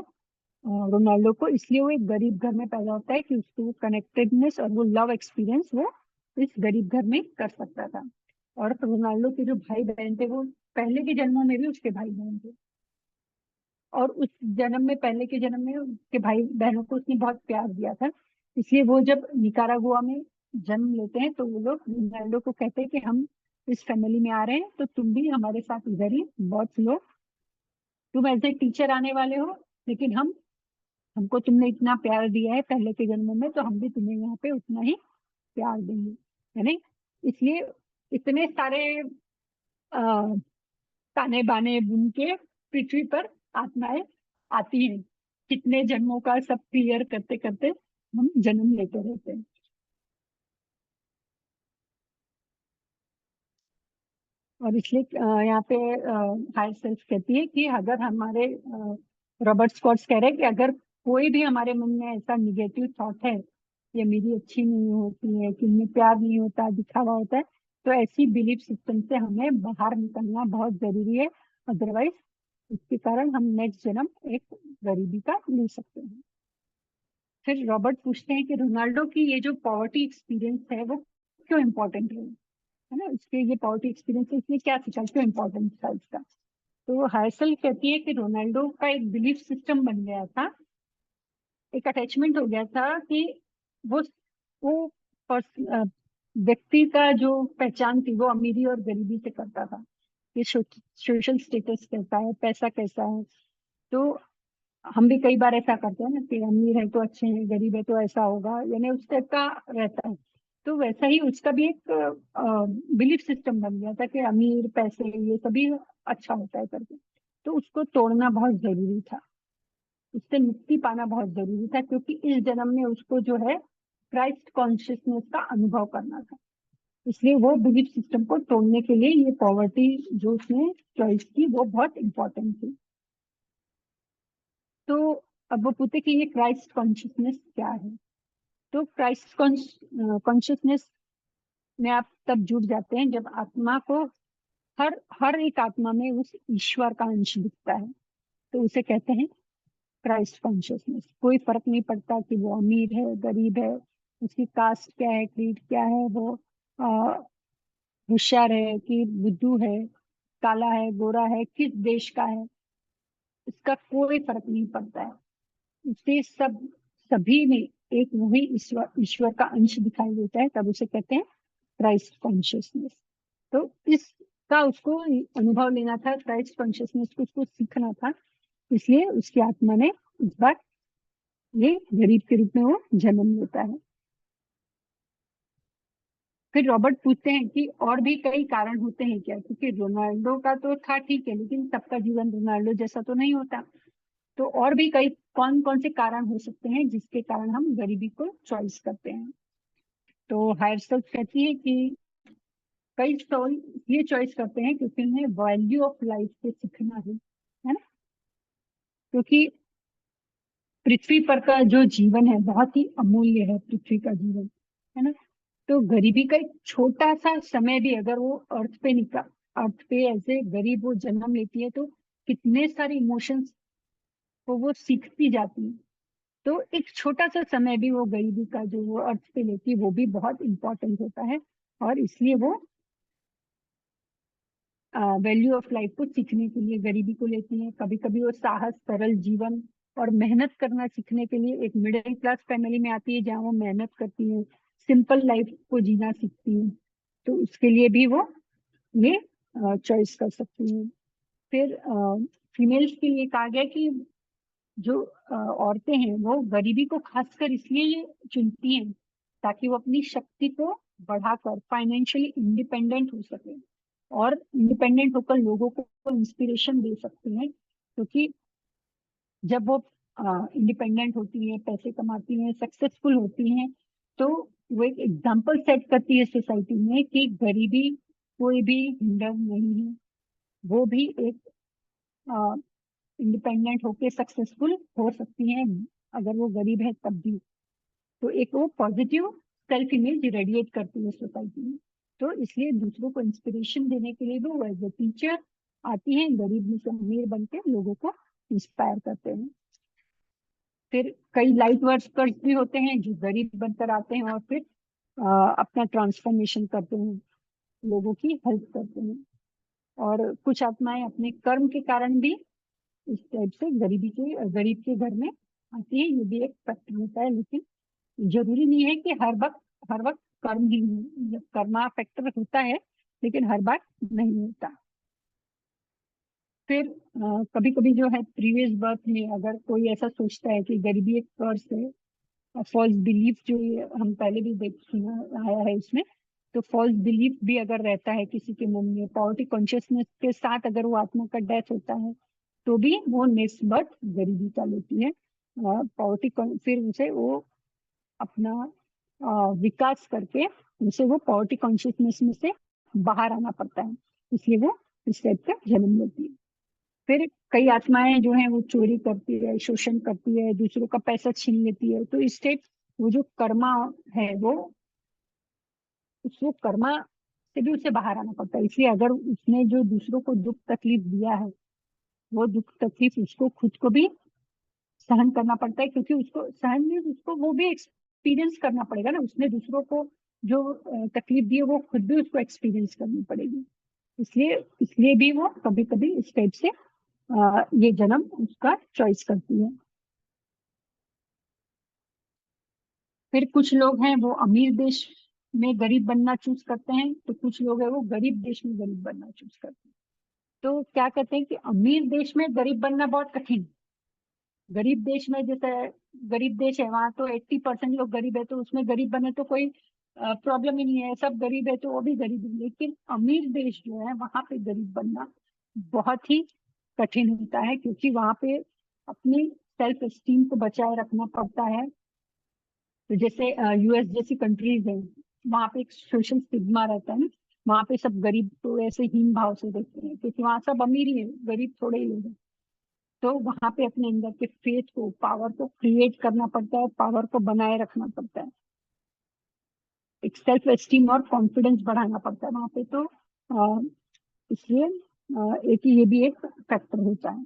रोनाल्डो को, इसलिए वो एक गरीब घर में पैदा होता है, कि उसको वो कनेक्टेडनेस और वो लव एक्सपीरियंस वो इस गरीब घर में कर सकता था। और रोनाल्डो के जो भाई बहन थे वो पहले के जन्मों में भी उसके भाई बहन थे, और उस जन्म में, पहले के जन्म में उसके भाई बहनों को उसने बहुत प्यार दिया था। इसलिए वो जब निकारागुआ में जन्म लेते हैं तो वो लोग रोनाल्डो को कहते हैं कि हम इस फैमिली में आ रहे हैं, तो तुम भी हमारे साथ इधर ही बहुत लो, तुम एज ए टीचर आने वाले हो, लेकिन हमको तुमने इतना प्यार दिया है पहले के जन्म में, तो हम भी तुम्हें यहाँ पे उतना ही प्यार देंगे, है नहीं। इसलिए इतने सारे आ, ताने बाने बुन के पृथ्वी पर आत्माएं आती हैं, कितने जन्मों का सब क्लियर करते करते हम जन्म लेते रहते हैं। और इसलिए यहाँ पे हायर सेल्फ कहती है कि अगर हमारे रॉबर्ट स्कॉट्स कह रहे हैं कि अगर कोई भी हमारे मन में ऐसा निगेटिव थॉट है, ये मेरी अच्छी नहीं होती है, कि उनमें प्यार नहीं होता, दिखावा होता है, तो ऐसी बिलीफ सिस्टम से हमें बाहर निकलना बहुत जरूरी है। अदरवाइज इसके कारण हम नेक्स्ट जन्म एक गरीबी का ले सकते हैं। फिर रॉबर्ट पूछते हैं कि रोनाल्डो की ये जो पॉवर्टी एक्सपीरियंस है वो क्यों इम्पोर्टेंट है ना, इसके ये पॉवर्टी एक्सपीरियंस है, इसलिए क्या सीखा, क्यों इम्पोर्टेंट था इसका। तो हायसल कहती है कि रोनाल्डो का एक बिलीफ सिस्टम बन गया था, एक अटैचमेंट हो गया था, कि वो वो व्यक्ति का जो पहचान थी वो अमीरी और गरीबी से करता था, कि सोशल स्टेटस कैसा है, पैसा कैसा है। तो हम भी कई बार ऐसा करते हैं ना, कि अमीर है तो अच्छे हैं, गरीब है तो ऐसा होगा, यानी उस टाइप का रहता है। तो वैसा ही उसका भी एक बिलीफ सिस्टम बन गया था, कि अमीर, पैसे, ये सभी अच्छा होता है करके। तो उसको तोड़ना बहुत जरूरी था, उससे मुक्ति पाना बहुत जरूरी था, क्योंकि इस जन्म में उसको जो है क्राइस्ट कॉन्शियसनेस का अनुभव करना था। इसलिए वो बिलीफ सिस्टम को तोड़ने के लिए ये पॉवर्टी जो उसने चॉइस की वो बहुत इंपॉर्टेंट थी। तो अब वो पूछते कि ये क्राइस्ट कॉन्शियसनेस क्या है। तो क्राइस्ट कॉन्शियसनेस में आप तब जुड़ जाते हैं जब आत्मा को, हर हर एक आत्मा में उस ईश्वर का अंश दिखता है, तो उसे कहते हैं क्राइस्ट कॉन्शियसनेस। कोई फर्क नहीं पड़ता कि वो अमीर है, गरीब है, उसकी कास्ट क्या है, क्रीड क्या है, वो होशियार है कि बुद्धू है, काला है, गोरा है, किस देश का है, इसका कोई फर्क नहीं पड़ता है। उसे सभी में एक वही ईश्वर ईश्वर का अंश दिखाई देता है, तब उसे कहते हैं क्राइस्ट कॉन्शियसनेस। तो इसका उसको अनुभव लेना था, क्राइस्ट कॉन्शियसनेस को उसको सीखना था, इसलिए उसकी आत्मा ने इस बार ये गरीब के रूप में वो जन्म लेता है। फिर रॉबर्ट पूछते हैं कि और भी कई कारण होते हैं क्या, क्योंकि रोनाल्डो का तो था ठीक है, लेकिन सबका जीवन रोनाल्डो जैसा तो नहीं होता। तो और भी कई कौन कौन से कारण हो सकते हैं जिसके कारण हम गरीबी को चॉइस करते हैं। तो हायर सेल्फ कहती है कि कई सोल ये चॉइस करते हैं क्योंकि उन्हें वैल्यू ऑफ लाइफ से सीखना है ना। क्योंकि पृथ्वी पर का जो जीवन है बहुत ही अमूल्य है, पृथ्वी का जीवन, है ना। तो गरीबी का एक छोटा सा समय भी अगर वो अर्थ पे ऐसे गरीब वो जन्म लेती है तो कितने सारे इमोशंस को वो सीखती जाती है। तो एक छोटा सा समय भी वो गरीबी का जो वो अर्थ पे लेती है वो भी बहुत इंपॉर्टेंट होता है, और इसलिए वो वैल्यू ऑफ लाइफ को सीखने के लिए गरीबी को लेती हैं। कभी कभी वो साहस, सरल जीवन और मेहनत करना सीखने के लिए एक मिडिल क्लास फैमिली में आती है जहाँ वो मेहनत करती है, सिंपल लाइफ को जीना सीखती है। तो उसके लिए भी वो ये चॉइस कर सकती है। फिर फीमेल्स के लिए कहा गया कि जो औरतें हैं वो गरीबी को खासकर इसलिए चुनती हैं ताकि वो अपनी शक्ति को बढ़ाकर फाइनेंशियली इंडिपेंडेंट हो सके और इंडिपेंडेंट होकर लोगों को इंस्पिरेशन दे सकती हैं। क्योंकि जब वो इंडिपेंडेंट होती हैं, पैसे कमाती हैं, सक्सेसफुल होती हैं, तो वो एक एग्जाम्पल सेट करती है सोसाइटी में कि गरीबी कोई भी हिंडर नहीं है, वो भी एक इंडिपेंडेंट होके सक्सेसफुल हो सकती हैं अगर वो गरीब है तब भी। तो एक वो पॉजिटिव सेल्फ इमेज रेडिएट करती है सोसाइटी में। तो इसलिए दूसरों को इंस्पिरेशन देने के लिए भी वो एज ए टीचर आती हैं, गरीब में से अमीर बन के लोगों को इंस्पायर करते हैं। फिर कई लाइट वर्कर्स भी होते हैं जो गरीब बनकर आते हैं और फिर अपना ट्रांसफॉर्मेशन करते हैं, लोगों की हेल्प करते हैं। और कुछ आत्माएं अपने कर्म के कारण भी इस टाइप से गरीब के घर में आती है। ये भी एक फैक्टर होता है, लेकिन जरूरी नहीं है कि हर वक्त कर्म ही हो। कर्मा फैक्टर होता है लेकिन हर बार नहीं होता। फिर कभी कभी जो है प्रीवियस बर्थ में अगर कोई ऐसा सोचता है कि गरीबी एक कर्स है, फॉल्स बिलीफ जो ये हम पहले भी देख सुना आया है इसमें, तो फॉल्स बिलीफ भी अगर रहता है किसी के मन में, पॉवर्टी कॉन्शियसनेस के साथ अगर वो आत्मा का डेथ होता है तो भी वो नेक्स्ट बर्थ गरीबी का लेती है। पॉवर्टी फिर उसे वो अपना विकास करके उसे वो पॉवर्टी कॉन्शियसनेस में से बाहर आना पड़ता है, इसलिए वो इस टाइप का जन्म लेती है। फिर कई आत्माएं जो है वो चोरी करती है, शोषण करती है, दूसरों का पैसा छीन लेती है। तो इस टाइप वो जो कर्मा है वो उसको कर्मा से भी उसे बाहर आना पड़ता है। इसलिए अगर उसने जो दूसरों को दुख तकलीफ दिया है वो दुख तकलीफ उसको खुद को भी सहन करना पड़ता है, क्योंकि उसको सहन में उसको वो भी एक्सपीरियंस करना पड़ेगा ना। उसने दूसरों को जो तकलीफ दी है वो खुद भी उसको एक्सपीरियंस करनी पड़ेगी। इसलिए भी वो कभी कभी इस टाइप से ये जन्म उसका चॉइस करती है। फिर कुछ लोग हैं वो अमीर देश में गरीब बनना चूज करते हैं, तो कुछ लोग हैं वो गरीब देश में गरीब बनना चूज करते हैं। तो क्या कहते हैं कि अमीर देश में गरीब बनना बहुत कठिन। गरीब देश में जैसे गरीब देश है वहां तो 80% लोग गरीब है, तो उसमें गरीब बने तो कोई प्रॉब्लम ही नहीं है, सब गरीब है तो वो भी गरीब है। लेकिन अमीर देश जो है वहां पे गरीब बनना बहुत ही कठिन होता है, क्योंकि वहां पे अपनी सेल्फ एस्टीम को बचाए रखना पड़ता है। तो जैसे यूएस जैसी कंट्रीज है वहां पे एक सोशल स्टिग्मा रहता है ना, वहां पे सब गरीब को ऐसे हीन भाव से देखते हैं, क्योंकि वहां सब अमीर ही है, गरीब थोड़े ही लोग हैं। तो वहां पे अपने अंदर के फेथ को, पावर को क्रिएट करना पड़ता है, पावर को बनाए रखना पड़ता है, एक सेल्फ एस्टीम और कॉन्फिडेंस बढ़ाना पड़ता है वहां पे। तो इसलिए एक ये भी एक फैक्टर होता है।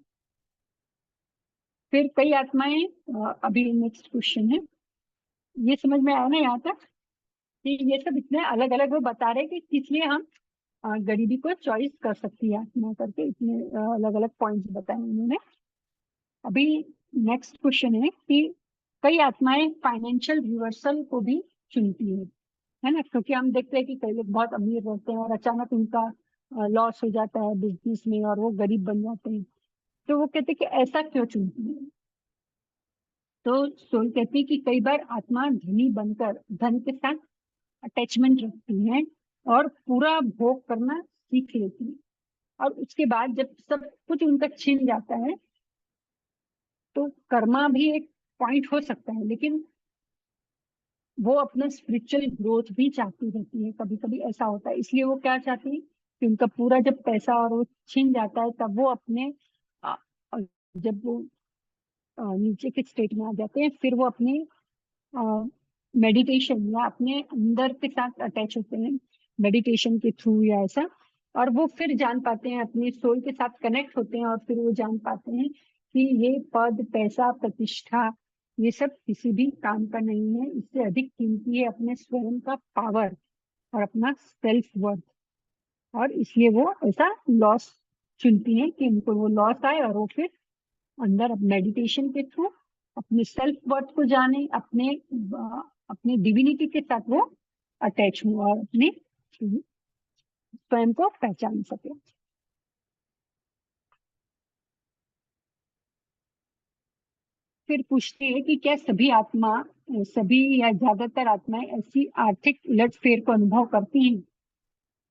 फिर कई आत्माएं अभी नेक्स्ट क्वेश्चन है, ये समझ में आया ना यहाँ तक कि ये सब इतने अलग अलग वो बता रहे कि किस लिए हम गरीबी को चॉइस कर सकती है आत्मा करके, इतने अलग अलग पॉइंट्स बताए उन्होंने। अभी नेक्स्ट क्वेश्चन है कि कई आत्माएं फाइनेंशियल रिवर्सल को भी चुनती है ना। क्योंकि हम देखते हैं कि कई लोग बहुत अमीर रहते हैं और अचानक उनका लॉस हो जाता है बिजनेस में और वो गरीब बन जाते हैं। तो वो कहते हैं कि ऐसा क्यों चुनती है। तो सोल कहती है कि कई बार आत्मा धनी बनकर धन के साथ अटैचमेंट रखती हैं और पूरा भोग करना सीख लेती हैं। और उसके बाद जब सब कुछ उनका छिन जाता है तो कर्मा भी एक पॉइंट हो सकता है, लेकिन वो अपना स्पिरिचुअल ग्रोथ भी चाहती रहती है। कभी कभी ऐसा होता है, इसलिए वो क्या चाहती है कि उनका पूरा जब पैसा और वो छिन जाता है तब वो अपने अ, अ, जब वो नीचे के स्टेट में आ जाते हैं, फिर वो अपने मेडिटेशन या अपने अंदर के साथ अटैच होते हैं मेडिटेशन के थ्रू या ऐसा। और वो फिर जान पाते हैं, अपने सोल के साथ कनेक्ट होते हैं और फिर वो जान पाते हैं कि ये पद, पैसा, प्रतिष्ठा, ये सब किसी भी काम का नहीं है। इससे अधिक कीमती है अपने स्वयं का पावर और अपना सेल्फ वर्थ। और इसलिए वो ऐसा लॉस चुनती हैं कि उनको वो लॉस आए और वो फिर अंदर मेडिटेशन के थ्रू अपने सेल्फ वर्थ को जाने, अपने डिविनिटी के साथ वो अटैच हो और अपने स्वयं को पहचान सके। फिर पूछते हैं कि क्या सभी या ज्यादातर आत्माएं ऐसी आर्थिक उलटफेर को अनुभव करती हैं?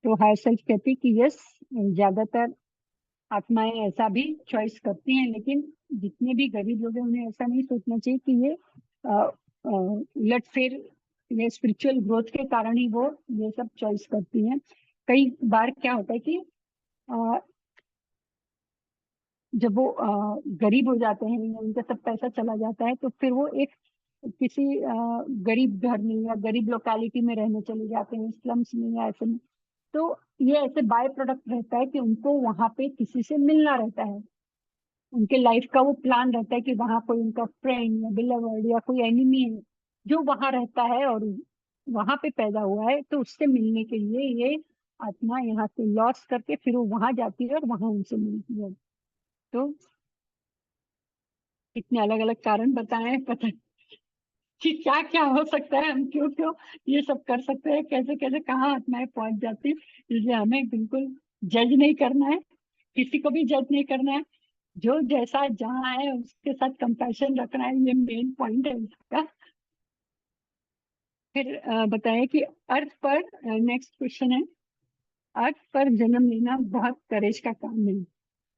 तो हायर सेल्फ कहती है कि यस, ज्यादातर आत्माएं ऐसा भी चॉइस करती हैं, लेकिन जितने भी गरीब लोग हैं उन्हें ऐसा नहीं सोचना चाहिए कि ये उलटफेर, ये स्पिरिचुअल ग्रोथ के कारण ही वो ये सब चॉइस करती हैं। कई बार क्या होता है कि अ, जब वो गरीब हो जाते हैं या उनका सब पैसा चला जाता है तो फिर वो एक किसी गरीब घर में या गरीब लोकेलिटी में रहने चले जाते हैं, स्लम्स में या ऐसे में। तो ये ऐसे बाय प्रोडक्ट रहता है कि उनको वहां पे किसी से मिलना रहता है। उनके लाइफ का वो प्लान रहता है कि वहां कोई उनका फ्रेंड या बिलवर्ड या कोई एनिमी है जो वहां रहता है और वहां पे पैदा हुआ है, तो उससे मिलने के लिए ये आत्मा यहाँ से लॉस करके फिर वो वहां जाती है और वहां उनसे मिलती है। तो इतने अलग अलग कारण बताए हैं, पता नहीं कि क्या क्या हो सकता है, हम क्यों क्यों ये सब कर सकते हैं, कैसे कैसे कहाँ आत्माएं पहुंच जाती है। इसलिए हमें बिल्कुल जज नहीं करना है, किसी को भी जज नहीं करना है। जो जैसा जहाँ है उसके साथ कंपैशन रखना है, ये मेन पॉइंट है इसका। फिर बताएं कि अर्थ पर, नेक्स्ट क्वेश्चन है, अर्थ पर जन्म लेना बहुत करेज का काम है,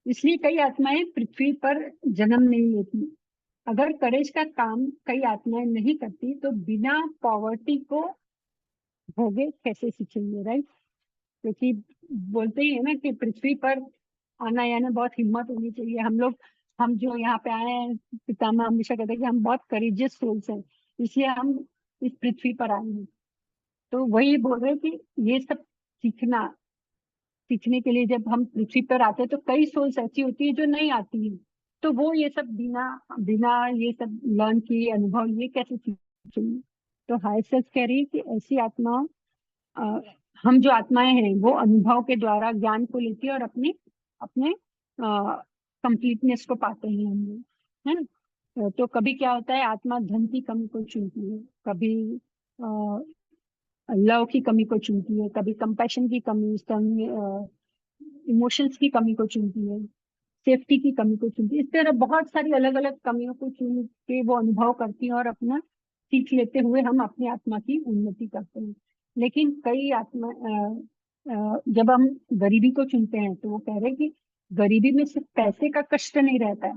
इसलिए कई आत्माएं पृथ्वी पर जन्म नहीं लेती। अगर करेज का काम कई आत्माएं नहीं करती तो बिना पॉवर्टी को भोगे कैसे सीखेंगे, राइट? क्योंकि बोलते ही है ना कि पृथ्वी पर आना यानी बहुत हिम्मत होनी चाहिए। हम जो यहाँ पे आए हैं, पितामह हमेशा कहते हैं कि हम बहुत करेजियस सोल्स हैं, इसलिए हम इस पृथ्वी पर आए हैं। तो वही बोल रहे हैं कि ये सब सीखना सीखने के लिए जब हम पृथ्वी पर आते हैं तो कई सोल्स ऐसी होती है जो नहीं आती है। तो वो ये सब बिना बिना ये सब लर्न किए, अनुभव लिए कैसे सीखेंगे? तो हायर सेल्फ कह रही है कि ऐसी आत्मा, अ, हम जो आत्माएं हैं वो अनुभव के द्वारा ज्ञान को लेती है और अपने अपने कंप्लीटनेस को पाते हैं हम लोग, है ना? तो कभी क्या होता है, आत्मा धन की कमी को चुनती है, कभी लव की कमी को चुनती है, कभी कंपैशन की कमी, इमोशंस की कमी को चुनती है, सेफ्टी की कमी को चुनती है। इस तरह बहुत सारी अलग अलग कमियों को चुन के वो अनुभव करती है और अपना सीख लेते हुए हम अपनी आत्मा की उन्नति करते हैं। लेकिन कई जब हम गरीबी को चुनते हैं तो वो कह रहे हैं कि गरीबी में सिर्फ पैसे का कष्ट नहीं रहता है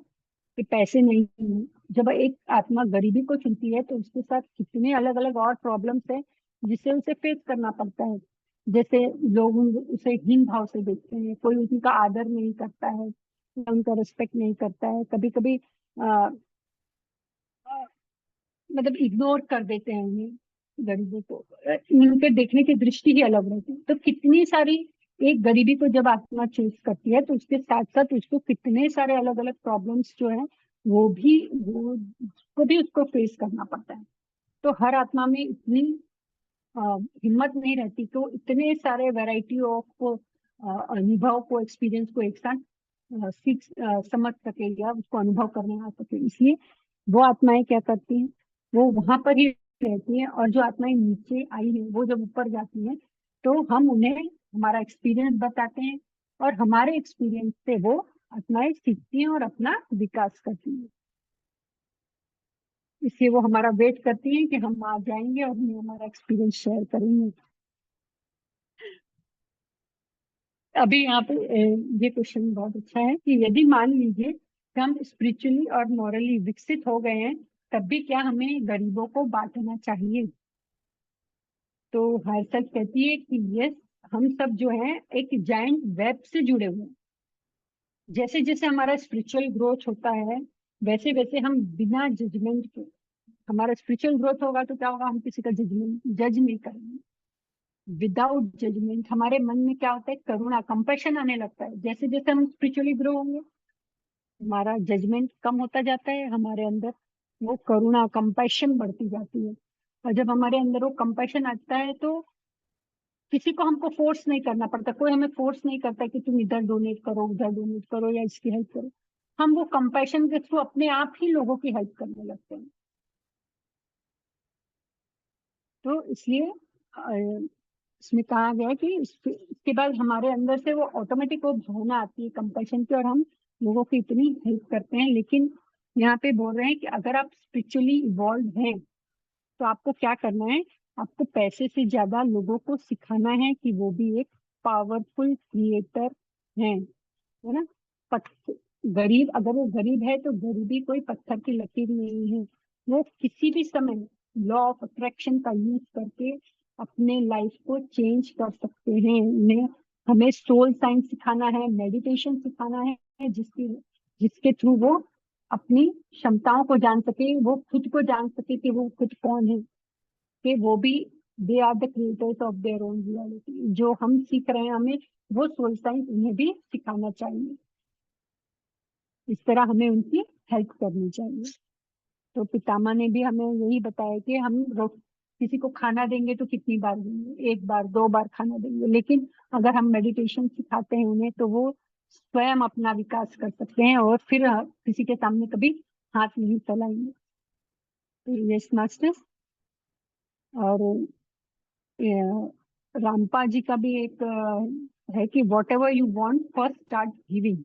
कि पैसे नहीं हैं। जब एक आत्मा गरीबी को चुनती है तो उसके साथ कितने अलग अलग और प्रॉब्लम्स है जिसे उसे फेस करना पड़ता है। जैसे लोग उसे हीन भाव से देखते हैं, कोई उनका आदर नहीं करता है, उनका रिस्पेक्ट नहीं करता है, कभी कभी मतलब इग्नोर कर देते हैं उन्हें, गरीबों को। उनके देखने की दृष्टि ही अलग रहती है। तो कितनी सारी, एक गरीबी को जब आत्मा चूज करती है तो उसके साथ साथ उसको कितने सारे अलग अलग प्रॉब्लम्स जो है वो भी उसको फेस करना पड़ता है। तो हर आत्मा में इतनी अ, हिम्मत नहीं रहती तो इतने सारे वैरायटी ऑफ अनुभव को, एक्सपीरियंस को एक साथ समझ सके या उसको अनुभव करने आ सके। इसलिए वो आत्माएं क्या करती हैं, वो वहां पर ही रहती हैं। और जो आत्माएं नीचे आई हैं वो जब ऊपर जाती हैं तो हम उन्हें हमारा एक्सपीरियंस बताते हैं और हमारे एक्सपीरियंस से वो आत्माएं सीखती हैं और अपना विकास करती हैं। इसलिए वो हमारा वेट करती हैं कि हम आ जाएंगे और हमें हमारा एक्सपीरियंस शेयर करेंगे। अभी यहाँ पे ये क्वेश्चन बहुत अच्छा है कि यदि मान लीजिए कि हम स्पिरिचुअली और मॉरली विकसित हो गए हैं, तब भी क्या हमें गरीबों को बांटना चाहिए? तो हर्षद कहती है कि यस, हम सब जो है एक जाइंट वेब से जुड़े हुए हैं। जैसे जैसे हमारा स्पिरिचुअल ग्रोथ होता है, वैसे वैसे हम बिना जजमेंट के, हमारा स्पिरिचुअल ग्रोथ होगा तो क्या होगा, हम किसी का जज नहीं करेंगे। विदाउट जजमेंट हमारे मन में क्या होता है, करुणा, कंपैशन आने लगता है। जैसे जैसे हम स्पिरिचुअली ग्रो होंगे, हमारा जजमेंट कम होता जाता है, हमारे अंदर वो करुणा, कंपैशन बढ़ती जाती है। और जब हमारे अंदर वो कंपैशन आता है तो किसी को हमको फोर्स नहीं करना पड़ता, कोई हमें फोर्स नहीं करता कि तुम इधर डोनेट करो, उधर डोनेट करो या इसकी हेल्प करो। हम वो कंपैशन के थ्रू अपने आप ही लोगों की हेल्प करने लगते हैं। तो इसलिए इसमें कहा गया है कि इसके बाद हमारे अंदर से वो ऑटोमेटिक वो भावना आती है कंपैशन की, और हम लोगों की इतनी हेल्प करते हैं। लेकिन यहाँ पे बोल रहे हैं कि अगर आप स्पिरिचुअली इवॉल्व हैं तो आपको क्या करना है, आपको पैसे से ज्यादा लोगों को सिखाना है कि वो भी एक पावरफुल क्रिएटर है ना। गरीब, अगर वो गरीब है तो गरीबी कोई पत्थर की लकीर नहीं है। वो किसी भी समय लॉ ऑफ अट्रैक्शन का यूज करके अपने लाइफ को चेंज कर सकते हैं। उन्हें, हमें सोल साइंस सिखाना है, मेडिटेशन सिखाना है, जिसके थ्रू वो अपनी क्षमताओं को जान सके, वो खुद को जान सके कि वो खुद कौन है, कि वो भी they are the creators of their own reality. जो हम सीख रहे हैं, हमें वो सोल साइंस उन्हें भी सिखाना चाहिए। इस तरह हमें उनकी हेल्प करनी चाहिए। तो पितामह ने भी हमें यही बताया कि हम किसी को खाना देंगे तो कितनी बार देंगे, एक बार, दो बार खाना देंगे। लेकिन अगर हम मेडिटेशन सिखाते हैं उन्हें, तो वो स्वयं अपना विकास कर सकते हैं और फिर किसी के सामने कभी हाथ नहीं फैलाएंगे। Yes master. और रामपा जी का भी एक है कि what ever you want first start giving,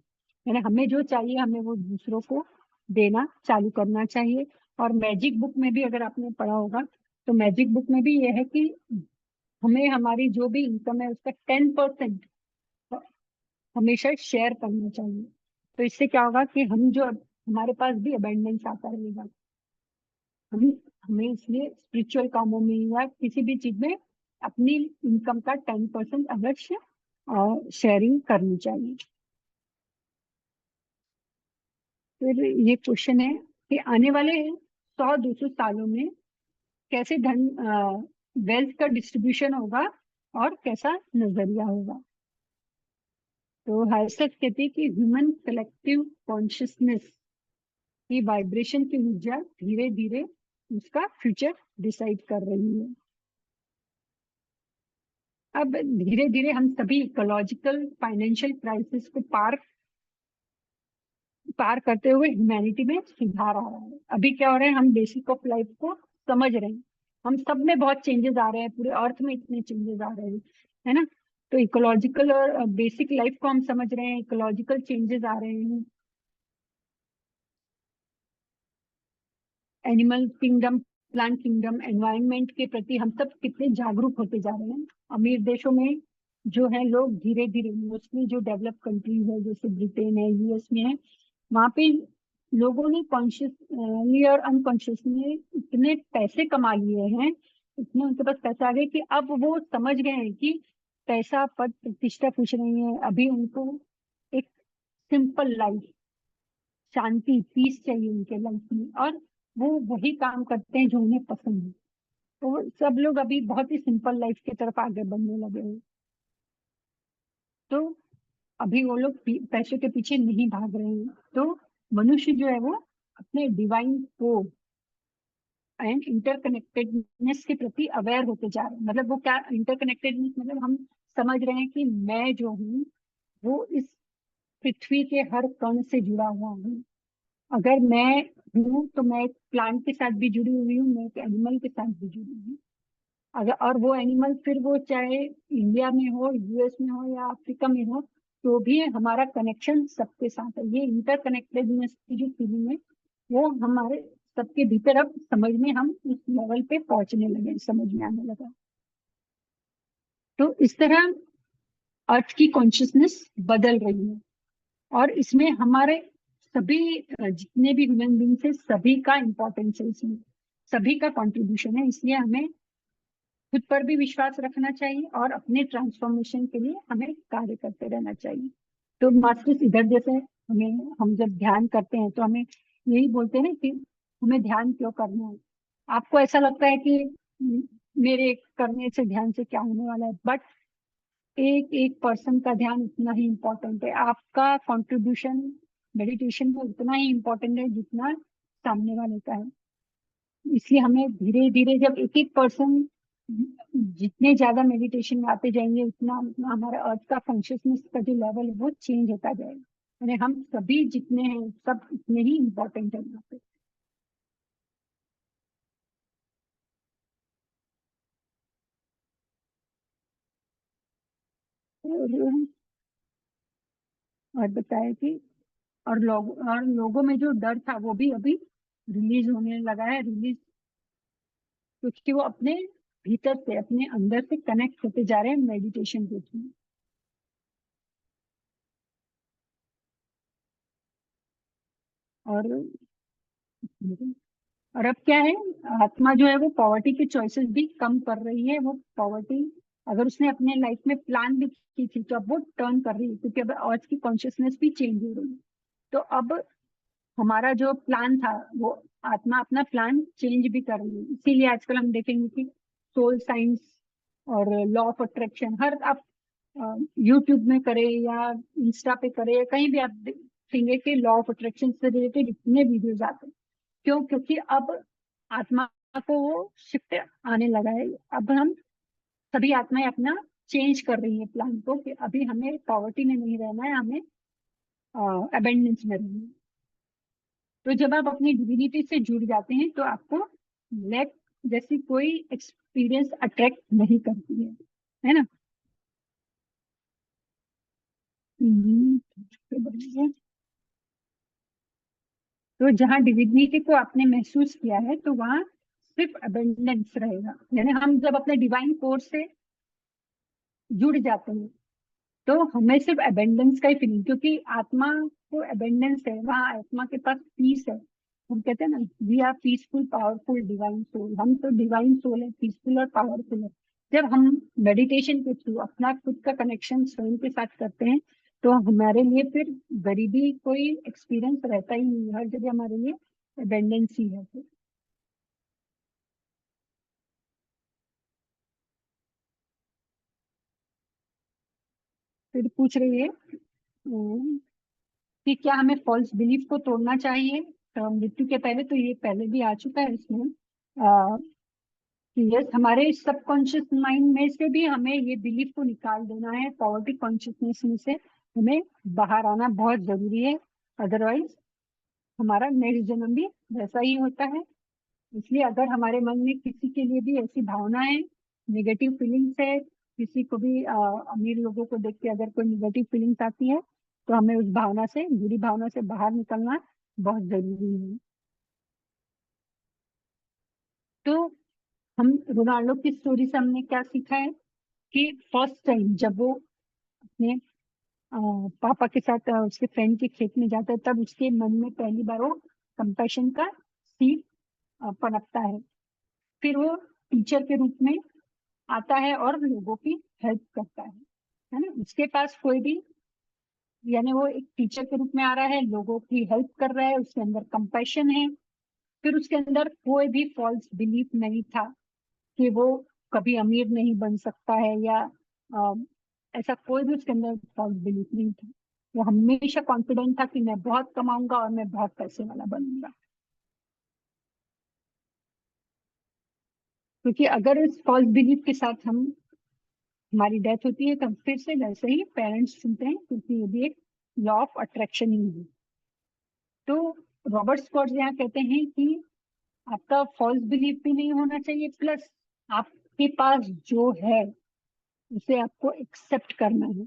यानी हमें जो चाहिए हमें वो दूसरों को देना चालू करना चाहिए। और मैजिक बुक में भी अगर आपने पढ़ा होगा, तो मैजिक बुक में भी ये है कि हमें हमारी जो भी इनकम है उसका 10% हमेशा शेयर करना चाहिए। तो इससे क्या होगा कि हम जो, हमारे पास भी अबेंडेंस आता रहेगा। हम हमें इसलिए स्पिरिचुअल कामों में या किसी भी चीज में अपनी इनकम का 10% अवश्य शेयरिंग करनी चाहिए। फिर ये क्वेश्चन है कि आने वाले 100-200 सालों में कैसे धन, वेल्थ का डिस्ट्रीब्यूशन होगा और कैसा नजरिया होगा। तो हर्षद कहते हैं कि ह्यूमन कलेक्टिव कॉन्शियसनेस की वाइब्रेशन की ऊर्जा धीरे धीरे उसका फ्यूचर डिसाइड कर रही है। अब धीरे धीरे हम सभी इकोलॉजिकल फाइनेंशियल क्राइसिस को पार करते हुए ह्यूमैनिटी में सुधार आ रहा है। अभी क्या हो रहा है, हम बेसिक ऑफ लाइफ को समझ रहे हैं, हम सब में बहुत चेंजेस आ रहे हैं, पूरे अर्थ में इतने चेंजेस आ रहे हैं, है ना। तो इकोलॉजिकल और बेसिक लाइफ को हम समझ रहे हैं, इकोलॉजिकल चेंजेस आ रहे हैं, animal kingdom, plant kingdom, environment के प्रति हम सब कितने जागरूक होते जा रहे हैं। अमीर देशों में जो है लोग धीरे धीरे, मोस्टली जो डेवलप कंट्रीज है जैसे ब्रिटेन है, यूएस में है, वहां पे लोगों ने कॉन्शियसली और अनकॉन्शियसली इतने पैसे कमा लिए हैं, इतने उनके पास पैसा आ गए कि अब वो समझ गए हैं कि पैसा, पद, प्रतिष्ठा कुछ नहीं है। अभी उनको एक सिंपल लाइफ, शांति, पीस चाहिए उनके लाइफ में, और वो वही काम करते हैं जो उन्हें पसंद है। तो सब लोग अभी बहुत ही सिंपल लाइफ की तरफ आगे बढ़ने लगे हैं। तो अभी वो लोग पैसों के पीछे नहीं भाग रहे हैं। तो मनुष्य जो है वो अपने डिवाइन कोड एंड इंटरकनेक्टेडनेस के प्रति अवेयर होते जा रहे हैं। मतलब वो क्या इंटरकनेक्टेडनेस, मतलब हम समझ रहे हैं कि मैं जो हूँ वो इस पृथ्वी के हर कण से जुड़ा हुआ हूँ। अगर मैं हूँ तो मैं एक प्लांट के साथ भी जुड़ी हुई हूँ, मैं एक एनिमल के साथ भी जुड़ी हूँ। अगर, और वो एनिमल फिर वो चाहे इंडिया में हो, यूएस में हो या अफ्रीका में हो, तो भी हमारा कनेक्शन सबके साथ है। ये इंटरकनेक्टेडनेस की जो फीलिंग है वो हमारे सबके भीतर अब समझ में हम उस लेवल पे पहुंचने लगे, समझ में आने लगा। तो इस तरह अर्थ की कॉन्शियसनेस बदल रही है, और इसमें हमारे सभी जितने भी ह्यूमन बींग्स है, सभी का इम्पोर्टेंस है, इसमें सभी का कंट्रीब्यूशन है। इसलिए हमें खुद पर भी विश्वास रखना चाहिए और अपने ट्रांसफॉर्मेशन के लिए हमें कार्य करते रहना चाहिए। तो मास्टर्स इधर जैसे हम जब ध्यान करते हैं तो हमें यही बोलते हैं ना कि हमें ध्यान क्यों करना है। आपको ऐसा लगता है कि मेरे करने से ध्यान से क्या होने वाला है, बट एक एक पर्सन का ध्यान उतना ही इम्पोर्टेंट है। आपका कंट्रीब्यूशन मेडिटेशन में उतना ही इम्पोर्टेंट है जितना सामने वाले का है। इसलिए हमें धीरे धीरे जब एक एक पर्सन जितने ज्यादा मेडिटेशन में आते जाएंगे, उतना उतना हमारा अर्थ का कॉन्शियसनेस का जो लेवल है वो चेंज होता जाएगा। यानी हम सभी जितने हैं सब उतने ही इम्पोर्टेंट है यहाँ पे। और बताया कि और लोगों में जो डर था वो भी अभी रिलीज होने लगा है, रिलीज, क्योंकि वो अपने भीतर से अपने अंदर से कनेक्ट होते जा रहे हैं मेडिटेशन के थ्रू। और और अब क्या है, आत्मा जो है वो पॉवर्टी के चॉइसेस भी कम कर रही है। वो पॉवर्टी अगर उसने अपने लाइफ में प्लान भी की थी तो अब वो टर्न कर रही है, क्योंकि अब आज की कॉन्शियसनेस भी चेंज हो रही है। तो अब हमारा जो प्लान था वो आत्मा अपना प्लान चेंज भी कर रही है। इसीलिए आजकल हम देखेंगे कि सोल साइंस और लॉ ऑफ अट्रैक्शन, हर आप यूट्यूब में करे या इंस्टा पे करे या कहीं भी आप देखेंगे कि लॉ ऑफ अट्रैक्शन से रिलेटेड इतने वीडियोज आते हैं। क्यों? क्योंकि अब आत्मा को वो शिफ्ट आने लगा है। अब हम सभी आत्माएं अपना चेंज कर रही है प्लान को, कि अभी हमें पॉवर्टी में नहीं रहना है, हमें अबेंडेंस में रहना है। तो जब आप अपनी डिविनिटी से जुड़ जाते हैं तो आपको लैक जैसी कोई एक्सपीरियंस अट्रैक्ट नहीं करती है ना। तो बढ़िया। तो जहाँ डिविनिटी को आपने महसूस किया है तो वहाँ सिर्फ अबेंडेंस रहेगा। यानी हम जब अपने डिवाइन फोर्स से जुड़ जाते हैं तो हमें सिर्फ अबेंडेंस का ही फीलिंग, क्योंकि आत्मा को अबेंडेंस है, वहाँ आत्मा के पास पीस है। हम कहते हैं ना, we are peaceful powerful divine soul. हम तो डिवाइन सोल है, पीसफुल और पावरफुल है। जब हम मेडिटेशन के थ्रू अपना खुद का कनेक्शन स्वयं के साथ करते हैं तो हमारे लिए फिर गरीबी कोई एक्सपीरियंस रहता ही नहीं, हर जगह हमारे लिए अबेंडेंस ही है। फिर पूछ रही है कि क्या हमें फॉल्स बिलीफ को तोड़ना चाहिए मृत्यु के पहले। तो ये पहले भी आ चुका है इसमें कि यस, हमारे सबकॉन्शियस माइंड में से भी हमें ये बिलीफ को निकाल देना है। पॉवर्टी कॉन्शियसनेस में से हमें बाहर आना बहुत जरूरी है, अदरवाइज हमारा नेक्स्ट जन्म भी वैसा ही होता है। इसलिए अगर हमारे मन में किसी के लिए भी ऐसी भावना है, नेगेटिव फीलिंग्स है, किसी को भी अमीर लोगों को देख के अगर कोई नेगेटिव फीलिंग्स आती है तो हमें उस भावना से, बुरी भावना से बाहर निकलना बहुत जरूरी है। तो हम रोनाल्डो की स्टोरी से हमने क्या सीखा है कि फर्स्ट टाइम जब वो अपने पापा के साथ उसके फ्रेंड के खेत में जाता है, तब उसके मन में पहली बार वो कंपैशन का सीड पनपता है। फिर वो टीचर के रूप में आता है और लोगों की हेल्प करता है ना। उसके पास कोई भी, यानी वो एक टीचर के रूप में आ रहा है, लोगों की हेल्प कर रहा है, उसके अंदर कंपैशन है। फिर उसके अंदर कोई भी फॉल्स बिलीफ नहीं था कि वो कभी अमीर नहीं बन सकता है, या अ, ऐसा कोई भी उसके अंदर फॉल्स बिलीफ नहीं था। वो हमेशा कॉन्फिडेंट था कि मैं बहुत कमाऊंगा और मैं बहुत पैसे वाला बनूंगा। क्योंकि अगर इस फॉल्स बिलीफ के साथ हम हमारी डेथ होती है तो हम फिर से वैसे ही पेरेंट्स चुनते हैं, क्योंकि ये भी एक लॉ ऑफ अट्रैक्शन ही है। तो रॉबर्ट स्कॉट यहाँ कहते हैं कि आपका फॉल्स बिलीफ भी नहीं होना चाहिए, प्लस आपके पास जो है उसे आपको एक्सेप्ट करना है।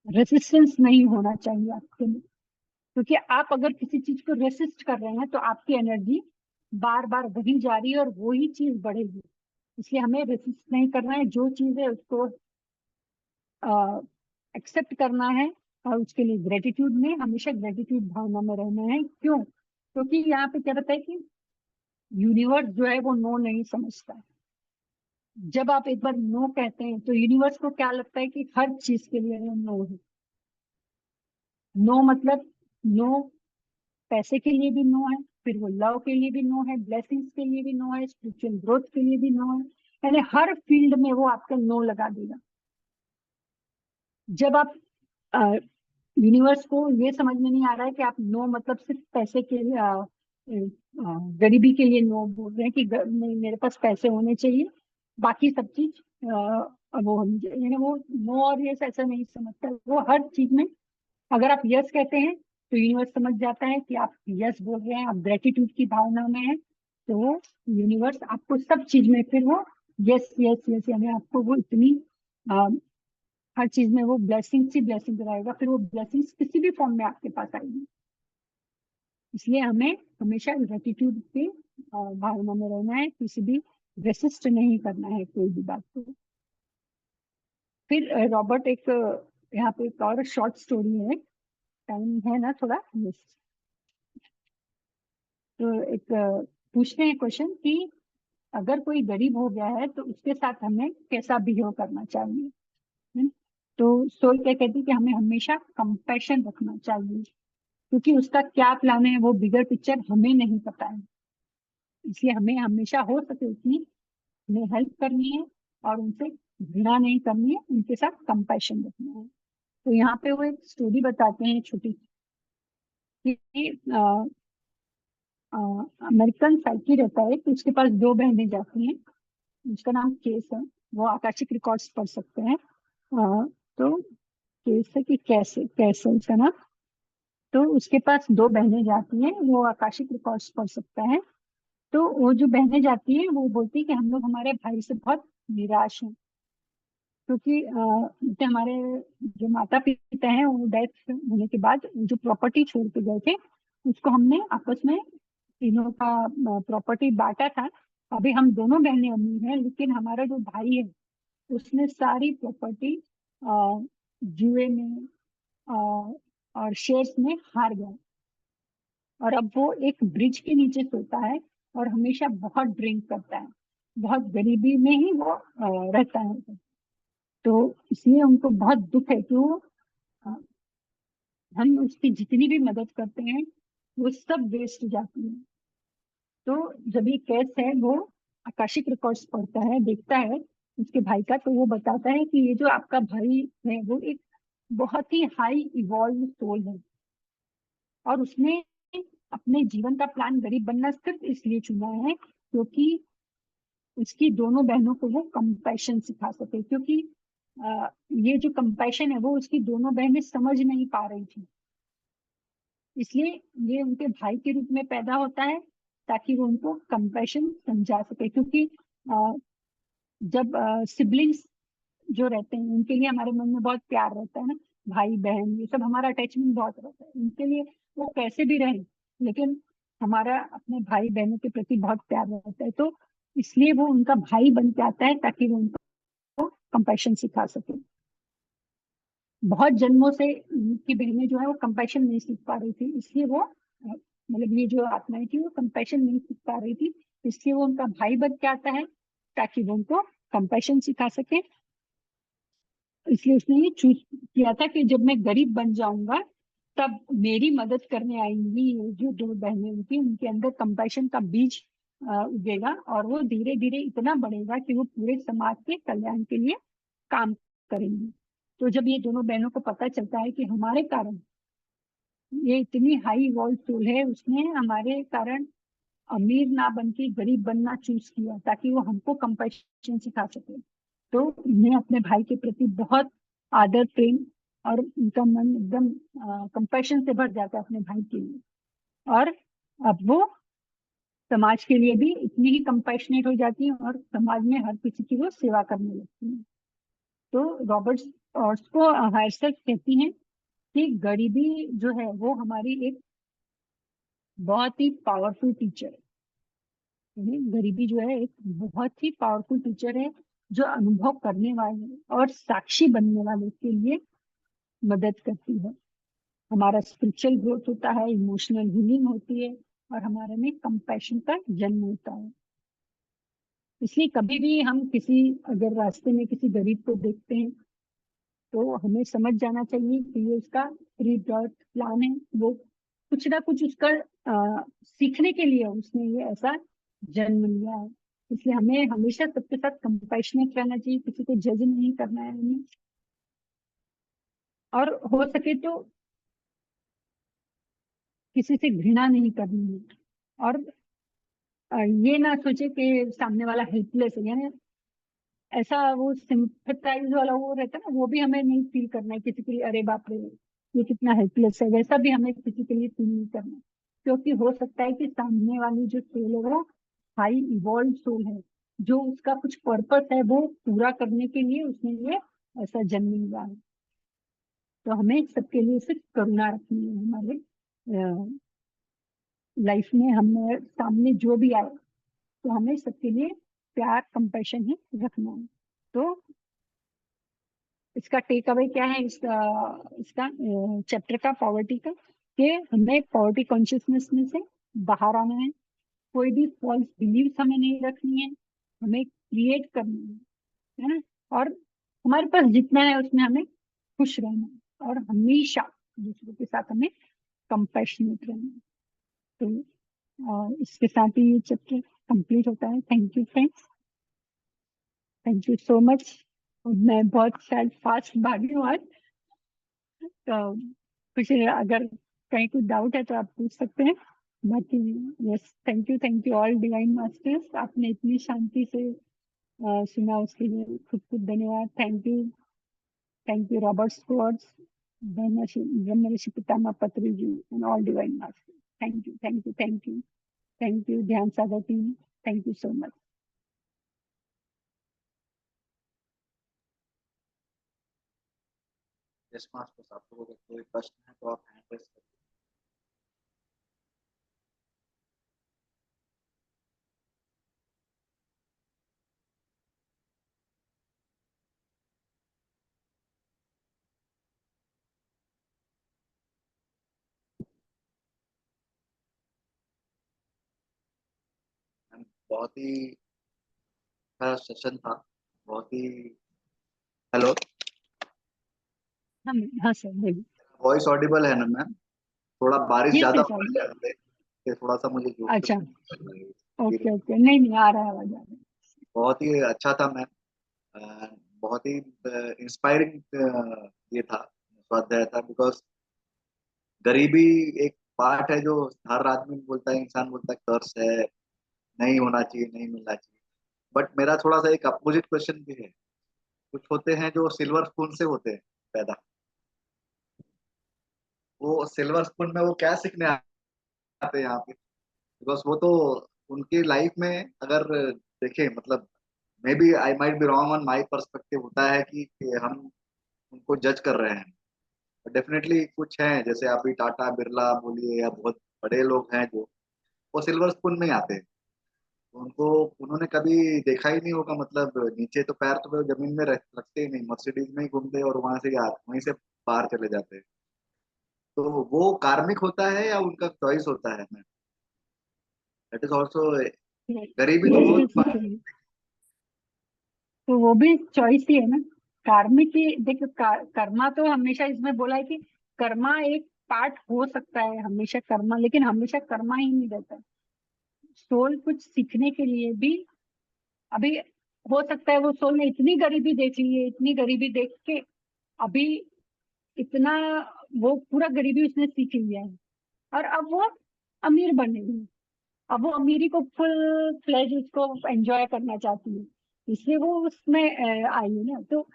रेसिस्टेंस नहीं होना चाहिए आपके में, क्योंकि आप अगर किसी चीज को रेसिस्ट कर रहे हैं तो आपकी एनर्जी बार बार वही जा रही है और वही चीज बढ़ेगी। इसलिए हमें रेसिस्ट नहीं करना है, जो चीज है उसको एक्सेप्ट करना है, और उसके लिए ग्रेटिट्यूड में, हमेशा ग्रेटिट्यूड भावना में रहना है। क्यों? क्योंकि यहाँ पे क्या रहता है कि यूनिवर्स जो है वो नो नहीं समझता है। जब आप एक बार नो कहते हैं तो यूनिवर्स को क्या लगता है कि हर चीज के लिए नो है। नो मतलब नो, पैसे के लिए भी नो है, फिर वो लव के लिए भी नो है, ब्लेसिंग्स के लिए भी नो है, स्पिरिचुअल ग्रोथ के लिए भी नो है। यानी हर फील्ड में वो आपका नो लगा देगा। जब आप यूनिवर्स को ये समझ में नहीं आ रहा है कि आप नो मतलब सिर्फ पैसे के लिए गरीबी के लिए नो बोल रहे हैं कि नहीं, मेरे पास पैसे होने चाहिए, बाकी सब चीज वो होनी चाहिए, यानी वो नो और यस ऐसा नहीं समझता। वो हर चीज में अगर आप यस कहते हैं तो यूनिवर्स समझ जाता है कि आप यस बोल रहे हैं, आप ग्रेटिट्यूड की भावना में हैं, तो वो यूनिवर्स आपको सब चीज में फिर वो यस यस यस, यानी आपको वो इतनी हर चीज में वो ब्लेसिंग ही ब्लेसिंग कराएगा, फिर वो ब्लेसिंग्स किसी भी फॉर्म में आपके पास आएगी। इसलिए हमें हमेशा ग्रेटिट्यूड के भावना में रहना है, किसी भी रेसिस्ट नहीं करना है कोई भी बात को। फिर रॉबर्ट एक यहाँ पे एक और शॉर्ट स्टोरी है, टाइम है ना थोड़ा, यस। तो एक पूछते हैं क्वेश्चन कि अगर कोई गरीब हो गया है तो उसके साथ हमें कैसा बिहेव करना चाहिए। तो सोल क्या कहती है कि हमें हमेशा कंपैशन रखना चाहिए, क्योंकि उसका क्या प्लान है वो बिगर पिक्चर हमें नहीं पता है। इसलिए हमें हमेशा हो सके उतनी उन्हें हेल्प करनी है, और उनसे घृणा नहीं करनी है, उनके साथ कंपैशन रखना है। तो यहाँ पे वो एक स्टोरी बताते हैं छोटी सी कि अमेरिकन साइकी रहता है कि उसके पास दो बहनें जाती हैं, उसका नाम केस है, वो आकाशिक रिकॉर्ड्स पढ़ सकते हैं। तो केस है कि कैसे कैसे उसका नाम। तो उसके पास दो बहनें जाती हैं, वो आकाशिक रिकॉर्ड्स पढ़ सकता है। तो वो जो बहनें जाती है वो बोलती है कि हम लोग हमारे भाई से बहुत निराश हैं, क्योंकि जैसे हमारे जो माता पिता हैं वो डेथ होने के बाद जो प्रॉपर्टी छोड़ के गए थे उसको हमने आपस में तीनों का प्रॉपर्टी बांटा था। अभी हम दोनों बहनें अमीर हैं, लेकिन हमारा जो भाई है उसने सारी प्रॉपर्टी जुए में और शेयर्स में हार गया, और अब वो एक ब्रिज के नीचे सोता है और हमेशा बहुत ड्रिंक करता है, बहुत गरीबी में ही वो रहता है। तो इसलिए उनको बहुत दुख है कि वो अ, हम उसकी जितनी भी मदद करते हैं वो सब वेस्ट जाती है। तो जब ये केस है वो आकाशिक रिकॉर्ड्स पढ़ता है, देखता है उसके भाई का, तो वो बताता है कि ये जो आपका भाई है वो एक बहुत ही हाई इवॉल्व सोल है, और उसने अपने जीवन का प्लान गरीब बनना सिर्फ इसलिए चुना है क्योंकि उसकी दोनों बहनों को वो कंपैशन सिखा सके। क्योंकि ये जो कंपैशन है वो उसकी दोनों बहनें समझ नहीं पा रही थी, इसलिए ये उनके भाई के रूप में पैदा होता है ताकि वो उनको कंपैशन समझा सके। क्योंकि अ, जब सिबलिंग्स जो रहते हैं उनके लिए हमारे मन में बहुत प्यार रहता है ना, भाई बहन ये सब हमारा अटैचमेंट बहुत रहता है उनके लिए, वो कैसे भी रहे, लेकिन हमारा अपने भाई बहनों के प्रति बहुत प्यार रहता है। तो इसलिए वो उनका भाई बन के आता है ताकि वो उनको कंपैशन सिखा सके। बहुत जन्मों से उनकी बहनें जो है वो कंपैशन नहीं सीख पा रही थी, इसलिए वो मतलब ये जो आत्माएं थी वो कंपैशन नहीं सीख पा रही थी, इसलिए वो उनका भाई बन के आता है ताकि वो उनको कंपैशन सिखा सके। इसलिए उसने ये चूज किया था कि जब मैं गरीब बन जाऊंगा तब मेरी मदद करने आएंगी ये जो दो बहनें उनकी, उनके अंदर कंपैशन का बीज उगेगा, और वो धीरे धीरे इतना बढ़ेगा कि वो पूरे समाज के कल्याण के लिए काम करेंगी। तो जब ये दोनों बहनों को पता चलता है कि हमारे कारण ये इतनी हाई वॉल्ट सोल है, उसने हमारे कारण अमीर ना बन के गरीब बनना चूज किया ताकि वो हमको कंपैशन सिखा सके, तो उन्हें अपने भाई के प्रति बहुत आदर प्रेम, और उनका मन एकदम कंपैशन से भर जाता है अपने भाई के लिए, और अब वो समाज के लिए भी इतनी ही कंपैशनेट हो जाती है और समाज में हर किसी की वो सेवा करने लगती है। तो रॉबर्ट्स और को हायरसेल्फ कहती हैं कि गरीबी जो है वो हमारी एक बहुत ही पावरफुल टीचर है। गरीबी जो है एक बहुत ही पावरफुल टीचर है, जो अनुभव करने वाले और साक्षी बनने वाले के लिए मदद करती है। हमारा स्पिरिचुअल ग्रोथ होता है, इमोशनल हीलिंग होती है, और हमारे में कंपैशन का जन्म होता है। इसलिए कभी भी हम किसी, अगर रास्ते में किसी गरीब को देखते हैं, तो हमें समझ जाना चाहिए कि ये उसका प्री बर्थ प्लान है। वो कुछ ना कुछ उसका सीखने के लिए उसने ये ऐसा जन्म लिया है। इसलिए हमें हमेशा सबके साथ कंपैशनेट रहना चाहिए, किसी को जज नहीं करना है हमें, और हो सके तो किसी से घृणा नहीं करनी है। और ये ना सोचे कि सामने वाला हेल्पलेस है, यानी ऐसा वो सिंपथाइज वाला वो रहता है ना, वो भी हमें नहीं फील करना है किसी के लिए, अरे बाप रे ये कितना हेल्पलेस है, वैसा भी हमें किसी के लिए फील नहीं करना है। क्योंकि हो सकता है कि सामने वाली जो सोल है वो हाई इवॉल्व सोल है, जो उसका कुछ पर्पस है वो पूरा करने के लिए उसने ये ऐसा जन्म लिया है। तो हमें सबके लिए सिर्फ करुणा रखनी है हमारे लाइफ में। हमें सामने जो भी आए, तो हमें सबके लिए प्यार कंपैशन ही रखना है। तो इसका टेक अवे क्या है, इसका चैप्टर का, पॉवर्टी का, कि हमें पॉवर्टी कॉन्शियसनेस में से बाहर आना है। कोई भी फॉल्स बिलीव्स हमें नहीं रखनी है, हमें क्रिएट करनी है ना। और हमारे पास जितना है उसमें हमें खुश रहना है, और हमेशा दूसरों के साथ हमें कंपैशनेट रहना है। तो इसके साथ ही ये चैप्टर कंप्लीट होता है। Thank you friends, thank you so much. मैं बहुत शायद फास्ट भागी हूँ आज, तो कुछ अगर कहीं कुछ डाउट है तो आप पूछ सकते हैं। बाकी yes, thank you all divine masters, आपने इतनी शांति से सुना, उसके लिए खुद खुद धन्यवाद। Thank you Robert स्टुअर्ट्स, Brahma Rishi Pitamah Patri ji, and all divine masters. Thank you Dhyan Sagar team, thank you so much. Yes master, आप लोगों का कोई प्रश्न है तो आप हैंड रेस करिए। बहुत ही अच्छा सेशन था, बहुत ही। हेलो, हाँ हाँ सर, बोलिए। वॉइस ऑडिबल है ना मैम? थोड़ा बारिश यस ज्यादा यस, हो रही है यहाँ पे, थोड़ा सा मुझे जोर से अच्छा, गिर ओके ओके, नहीं नहीं, आ रहा है, आवाज आ रहा है। बहुत ही अच्छा था मैम। बहुत ही इंस्पायरिंग ये था, स्वाध्याय था। बिकॉज गरीबी एक पार्ट है जो हर आदमी बोलता है, इंसान बोलता है कर्स है, नहीं होना चाहिए, नहीं मिलना चाहिए। बट मेरा थोड़ा सा एक अपोजिट क्वेश्चन भी है। कुछ होते हैं जो सिल्वर स्पून से होते हैं पैदा, वो सिल्वर स्पून में वो क्या सीखने आते हैं यहाँ पे? बिकॉज वो तो उनकी लाइफ में अगर देखें, मतलब maybe I might be wrong on my perspective, होता है कि हम उनको जज कर रहे हैं। डेफिनेटली कुछ हैं, जैसे अभी टाटा बिरला बोलिए, या बहुत बड़े लोग हैं जो वो सिल्वर स्पून में ही आते हैं। तो उनको, उन्होंने कभी देखा ही नहीं होगा, मतलब नीचे तो पैर तो वो जमीन में रखते ही नहीं, मर्सिडीज में ही घूमते और वहां से वहीं से बाहर चले जाते हैं। तो वो कार्मिक होता है या उनका चॉइस होता है मैम? दैट इज ऑल्सो, गरीबी तो यस बहुत यस, तो वो भी चॉइस ही है ना। कार्मिक ही देखो, कर्मा तो हमेशा इसमें बोला है कि कर्मा एक पार्ट हो सकता है हमेशा कर्मा, लेकिन हमेशा कर्मा ही नहीं रहता है। सोल कुछ सीखने के लिए भी, अभी हो सकता है वो सोल ने इतनी गरीबी देख ली है, इतनी गरीबी देख के अभी इतना, वो पूरा गरीबी उसने सीख लिया है, और अब वो अमीर बने हुए हैं। अब वो अमीरी को फुल फ्लेज उसको एंजॉय करना चाहती है, इसलिए वो उसमें आई है ना। तो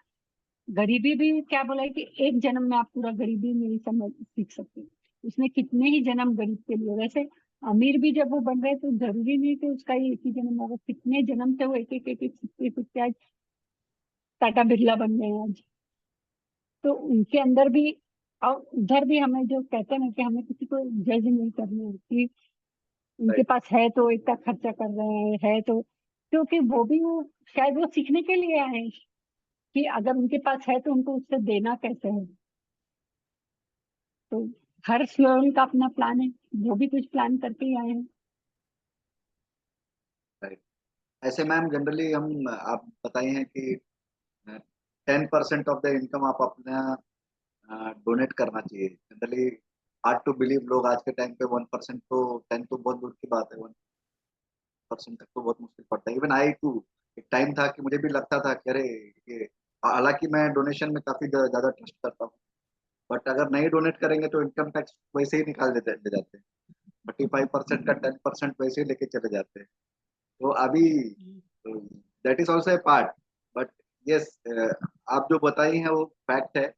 गरीबी भी क्या बोला है कि एक जन्म में आप पूरा गरीबी नहीं समझ सीख सकते। उसने कितने ही जन्म गरीब के लिए, वैसे अमीर भी जब वो बन रहे तो जरूरी नहीं कि उसका ही एक ही जन्म होगा, कितने जन्म से वो एक एक सीखते सीखते आज टाटा बिरला बन गए हैं आज। तो उनके अंदर भी, और उधर भी हमें जो कहते हैं ना कि हमें किसी को जज नहीं करना है, कि उनके पास है तो इतना खर्चा कर रहे हैं, है तो क्योंकि वो शायद वो सीखने के लिए आए हैं कि अगर उनके पास है तो उनको उससे देना कैसे है। तो हर स्टूडेंट का अपना प्लान है, वो भी कुछ प्लान करके ही आए हैं। राइट। ऐसे मैम जनरली हम आप बताइए हैं कि 10% ऑफ द इनकम आप अपना डोनेट करना चाहिए जनरली। हार्ड टू बिलीव, लोग आज के टाइम पे 1%, तो 10 तो बहुत दूर की बात है, 1% तक तो बहुत मुश्किल पड़ता है। इवन आई टू, एक टाइम था कि मुझे भी लगता था कि अरे ये, हालांकि मैं डोनेशन में काफी ज्यादा ट्रस्ट करता हूँ, बट अगर नहीं डोनेट करेंगे तो इनकम टैक्स वैसे ही निकाल दे जाते हैं। 35% का 10% वैसे ही लेके चले जाते हैं। तो अभी that is also a part, but yes, आप जो बताई हैं वो फैक्ट है।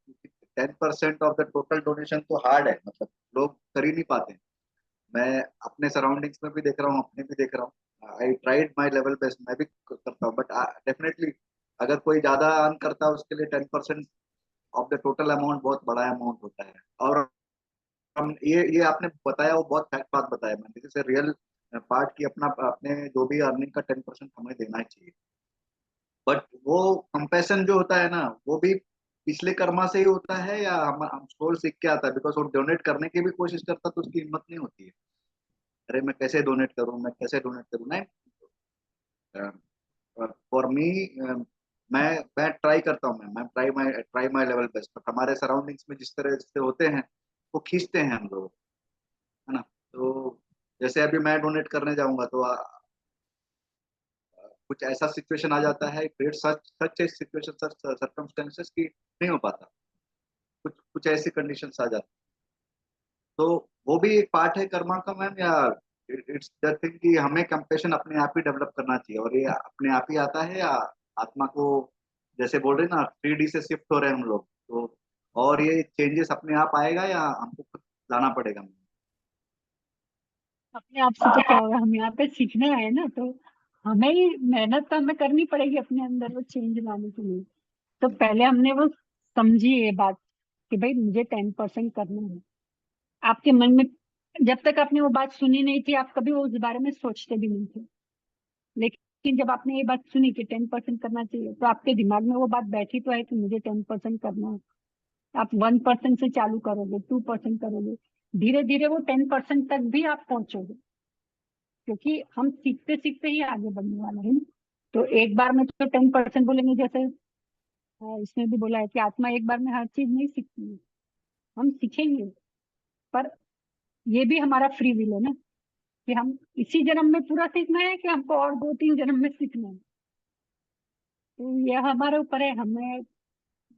10% ऑफ द टोटल डोनेशन तो हार्ड है, मतलब लोग कर ही नहीं पाते। मैं अपने सराउंडिंग्स में भी देख रहा हूँ, अपने भी देख रहा हूँ। I tried my level best, मैं भी करता हूँ, बट डेफिनेटली अगर कोई ज्यादा अर्न करता है उसके लिए 10% ऑफ द टोटल अमाउंट बहुत बड़ा अमाउंट होता है। और हम ये आपने बताया, वो बहुत फैक्ट बात बताया मैंने, जैसे रियल पार्ट की अपना अपने जो भी अर्निंग का 10% हमें देना ही चाहिए। बट वो कंपैशन जो होता है ना, वो भी पिछले कर्मा से ही होता है या हम सोल सीख के आता है? बिकॉज वो डोनेट करने की भी कोशिश करता तो उसकी हिम्मत नहीं होती है। अरे मैं कैसे डोनेट करूं, मैं कैसे डोनेट करूं, नहीं। फॉर मी, मैं ट्राई करता हूँ, मैं try my level best, but हमारे सराउंडिंग्स में जिस तरह से होते हैं वो खींचते हैं हम लोग, है ना। तो जैसे अभी मैं डोनेट करने जाऊंगा तो कुछ ऐसा सिचुएशन आ जाता है, क्रिएट सच सच ए सिचुएशन, सच सर्कमस्टेंसेस की नहीं हो पाता। कुछ कुछ ऐसी कंडीशंस आ जाती। तो वो भी एक पार्ट है कर्मा का मैम, या इट्स द थिंग कि हमें कंपेशन अपने आप ही डेवलप करना चाहिए और ये अपने आप ही आता है, या आत्मा को, जैसे बोल रहे हैं ना 3D से शिफ्ट हो रहे हैं हम लोग, तो और ये चेंजेस अपने आप आएगा या हमको खुद लाना पड़ेगा? अपने आप से तो क्या होगा, हम यहाँ पे सीखने आए ना, तो हमें ही मेहनत तो हमें करनी पड़ेगी अपने अंदर वो चेंज लाने के लिए। तो पहले हमने वो समझी ये बात कि भाई मुझे 10% करना है। आपके मन में जब तक आपने वो बात सुनी नहीं थी, आप कभी उस बारे में सोचते भी नहीं थे। लेकिन जब आपने ये बात सुनी कि 10% करना चाहिए, तो आपके दिमाग में वो बात बैठी तो है कि मुझे 10% करना है। आप 1% से चालू करोगे, 2% करोगे, धीरे धीरे वो 10% तक भी आप पहुंचोगे, क्योंकि हम सीखते सीखते ही आगे बढ़ने वाले हैं। तो एक बार में तो 10% बोलेंगे, जैसे इसमें भी बोला है कि आत्मा एक बार में हर चीज नहीं सीखती है, हम सीखेंगे। पर ये भी हमारा फ्री विल है ना, कि हम इसी जन्म में पूरा सीखना है कि हमको और 2-3 जन्म में सीखना है। तो ये हमारे ऊपर है। हमें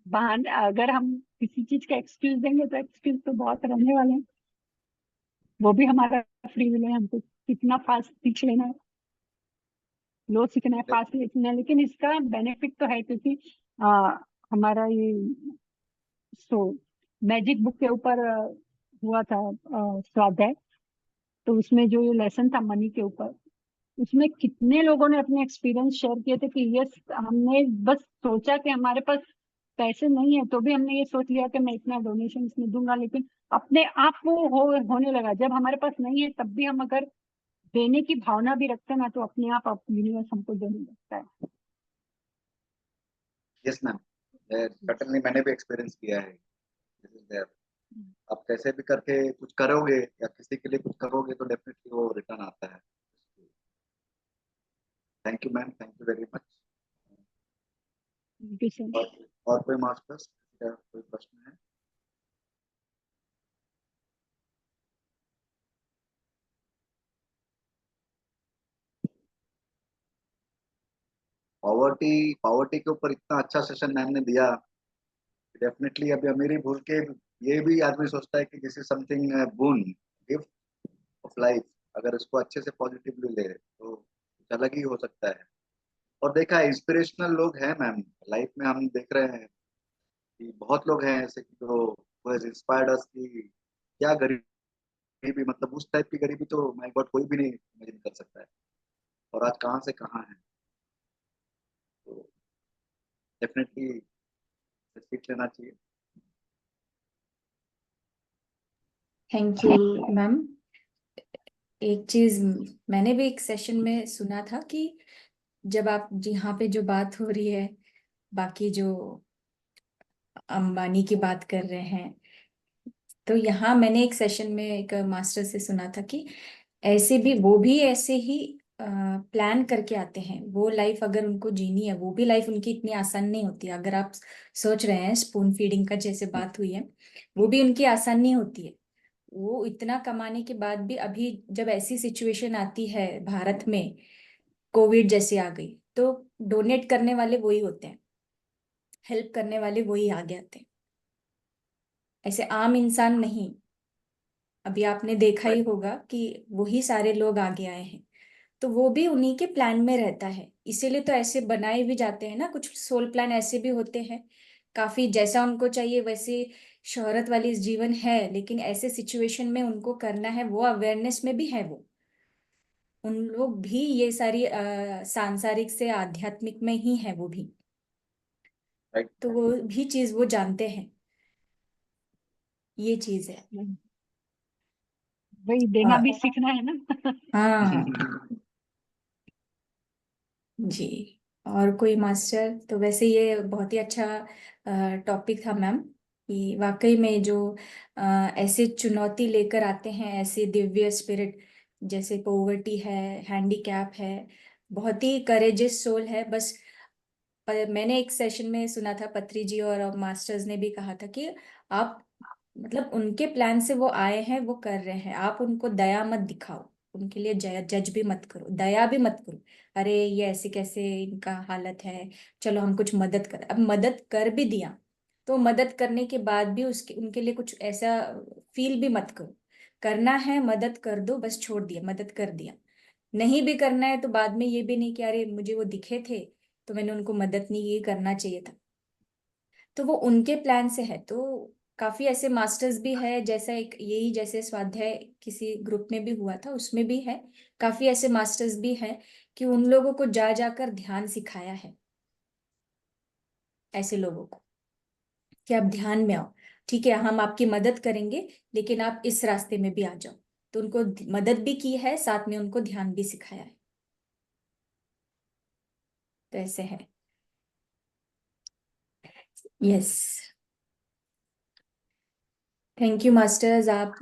बहाने, अगर हम किसी चीज का एक्सक्यूज देंगे तो एक्सक्यूज तो बहुत रहने वाले हैं। वो भी हमारा फ्री विल है, हमको कितना फास्ट सीख लेना है, लो सीखना है, फास्ट सीखना है। लेकिन इसका बेनिफिट तो है, क्योंकि हमारा ये सो मैजिक बुक के ऊपर हुआ था स्वाध्याय। तो उसमें जो ये लेसन था मनी के ऊपर, उसमें कितने लोगों ने अपने एक्सपीरियंस शेयर किए थे कि यस, हमने बस सोचा कि हमारे पास पैसे नहीं है तो भी हमने ये सोच लिया कि मैं इतना डोनेशन इसमें दूंगा, लेकिन अपने आप वो होने लगा। जब हमारे पास नहीं है तब भी हम अगर देने की भावना भी रखते हैं ना, तो अपने आप यूनिवर्स हमको देने लगता है। यस मैम, सर्टेनली मैंने भी एक्सपीरियंस किया है। This is there. आप कैसे भी करके कुछ करोगे या किसी के लिए कुछ करोगे तो डेफिनेटली वो रिटर्न आता है। Thank you ma'am, thank you very much. Thank you sir. और कोई मास्टर्स क्या कोई प्रश्न है? पॉवर्टी पॉवर्टी के ऊपर इतना अच्छा सेशन मैम ने दिया, डेफिनेटली अभी अमीरी भूल के ये भी आदमी सोचता है कि this is something bone, gift of life. अगर इसको अच्छे से पॉजिटिवली ले तो कुछ अलग ही हो सकता है। और देखा है इंस्पिरेशनल लोग हैं मैम लाइफ में, हम देख रहे हैं कि बहुत लोग हैं ऐसे कि जो इंस्पायर्ड अस की क्या गरीबी, मतलब उस टाइप की गरीबी तो माय गॉड कोई भी नहीं इमेजिन कर सकता है, और आज कहाँ से कहाँ है। तो डेफिनेटली सीख लेना चाहिए। Thank you ma'am. एक चीज मैंने भी एक सेशन में सुना था कि जब आप यहाँ पे जो बात हो रही है, बाकी जो अंबानी की बात कर रहे हैं, तो यहाँ मैंने एक सेशन में एक मास्टर से सुना था कि ऐसे भी वो भी ऐसे ही प्लान करके आते हैं। वो लाइफ अगर उनको जीनी है, वो भी लाइफ उनकी इतनी आसान नहीं होती। अगर आप सोच रहे हैं स्पून फीडिंग का जैसे बात हुई है, वो भी उनकी आसान नहीं होती है। वो इतना कमाने के बाद भी अभी जब ऐसी सिचुएशन आती है भारत में, कोविड जैसी आ गई, तो डोनेट करने वाले वही होते हैं, हेल्प करने वाले वही आगे आते हैं, ऐसे आम इंसान नहीं। अभी आपने देखा ही होगा कि वही सारे लोग आगे आए हैं। तो वो भी उन्हीं के प्लान में रहता है, इसीलिए तो ऐसे बनाए भी जाते हैं ना। कुछ सोल प्लान ऐसे भी होते हैं, काफी जैसा उनको चाहिए वैसे शोहरत वाली जीवन है, लेकिन ऐसे सिचुएशन में उनको करना है, वो अवेयरनेस में भी है। वो उन लोग भी ये सारी सांसारिक से आध्यात्मिक में ही है वो भी। राइट। तो वो भी चीज वो जानते हैं, ये चीज है। वही देना और भी सीखना है ना। हाँ जी। और कोई मास्टर? तो वैसे ये बहुत ही अच्छा टॉपिक था मैम, कि वाकई में जो ऐसे चुनौती लेकर आते हैं, ऐसे दिव्य स्पिरिट, जैसे पोवर्टी है, हैंडीकैप है, बहुत ही करेजियस सोल है। बस मैंने एक सेशन में सुना था, पत्री जी और मास्टर्स ने भी कहा था कि आप, मतलब उनके प्लान से वो आए हैं, वो कर रहे हैं, आप उनको दया मत दिखाओ, उनके लिए जज भी मत करो, दया भी मत करो। अरे ये ऐसे कैसे इनका हालत है, चलो हम कुछ मदद कर। अब मदद कर भी दिया, तो मदद करने के बाद भी उसके उनके लिए कुछ ऐसा फील भी मत करो। करना है मदद कर दो, बस छोड़ दिया, मदद कर दिया। नहीं भी करना है तो बाद में ये भी नहीं कि अरे मुझे वो दिखे थे तो मैंने उनको मदद नहीं, ये करना चाहिए था। तो वो उनके प्लान से है। तो काफी ऐसे मास्टर्स भी है, जैसा एक यही जैसे स्वाध्याय किसी ग्रुप में भी हुआ था, उसमें भी है। काफी ऐसे मास्टर्स भी हैं कि उन लोगों को जा जाकर ध्यान सिखाया है, ऐसे लोगों को, कि आप ध्यान में आओ, ठीक है हम आपकी मदद करेंगे, लेकिन आप इस रास्ते में भी आ जाओ। तो उनको मदद भी की है, साथ में उनको ध्यान भी सिखाया है। तो ऐसे है। यस, थैंक यू मास्टर्स, आप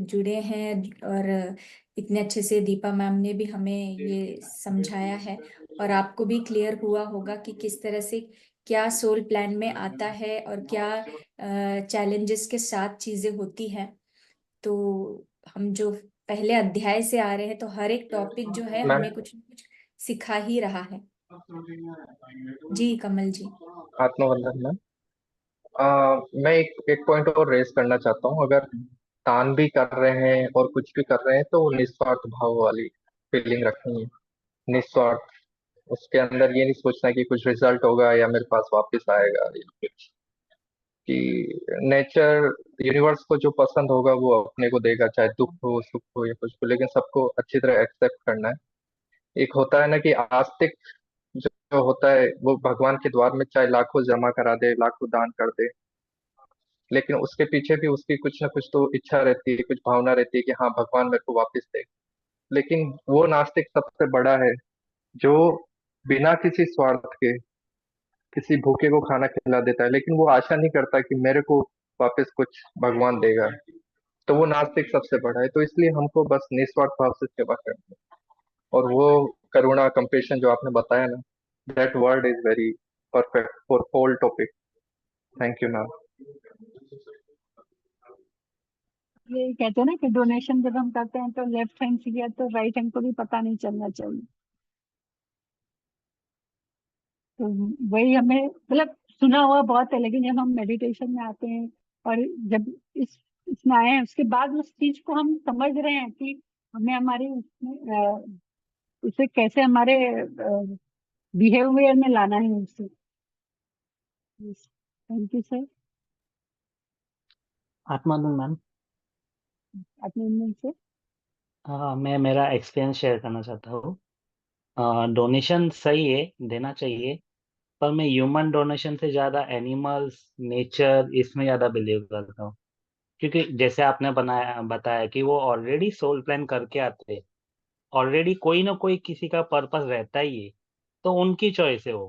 जुड़े हैं। और इतने अच्छे से दीपा मैम ने भी हमें ये समझाया है, और आपको भी क्लियर हुआ होगा कि किस तरह से क्या सोल प्लान में आता है और क्या चैलेंजेस के साथ चीजें होती हैं। तो हम जो पहले अध्याय से आ रहे हैं, तो हर एक टॉपिक जो है मैम हमें कुछ न कुछ सिखा ही रहा है। जी कमल जी। आत्मवंदन मैम। मैं एक पॉइंट और रेस करना चाहता हूँ। अगर दान भी कर रहे हैं और कुछ भी कर रहे हैं तो वो निस्वार्थ भाव वाली फीलिंग रखनी है। निस्वार्थ, उसके अंदर ये नहीं सोचना कि कुछ रिजल्ट होगा या मेरे पास वापस आएगा या कुछ, कि नेचर, यूनिवर्स को जो पसंद होगा वो अपने को देगा, चाहे दुख हो सुख हो या कुछ हो, लेकिन सबको अच्छी तरह एक्सेप्ट करना है। एक होता है ना कि आस्तिक जो होता है वो भगवान के द्वार में चाहे लाखों जमा करा दे, लाखों दान कर दे, लेकिन उसके पीछे भी उसकी कुछ ना कुछ तो इच्छा रहती है, कुछ भावना रहती है कि हाँ भगवान मेरे को वापस दे। लेकिन वो नास्तिक सबसे बड़ा है जो बिना किसी स्वार्थ के किसी भूखे को खाना खिला देता है, लेकिन वो आशा नहीं करता कि मेरे को वापस कुछ भगवान देगा। तो वो नास्तिक सबसे बड़ा है। तो इसलिए हमको बस निस्वार्थ भाव से सेवा करनी है। और वो करुणा, कंपेशन जो आपने बताया ना, that word is very perfect for whole topic. Thank you ma'am. ये कहते हैं ना कि डोनेशन जब हम करते हैं तो लेफ्ट हैंड से किया तो राइट हैंड को भी पता नहीं चलना चाहिए। तो वही हमें मतलब सुना हुआ बहुत है, लेकिन जब हम मेडिटेशन में आते हैं और जब इसमें आए हैं, उसके बाद उस चीज को हम समझ रहे हैं कि हमें हमारे उसे कैसे हमारे बिहेवियर में लाना है उसे। Thank you sir. Atmanand ma'am. अपने उनमें से मैं मेरा एक्सपीरियंस शेयर करना चाहता हूँ। डोनेशन सही है, देना चाहिए, पर मैं ह्यूमन डोनेशन से ज़्यादा एनिमल्स, नेचर, इसमें ज़्यादा बिलीव करता हूँ। क्योंकि जैसे आपने बताया कि वो ऑलरेडी सोल प्लान करके आते हैं, ऑलरेडी कोई ना कोई किसी का पर्पस रहता ही है, तो उनकी चॉइस है वो।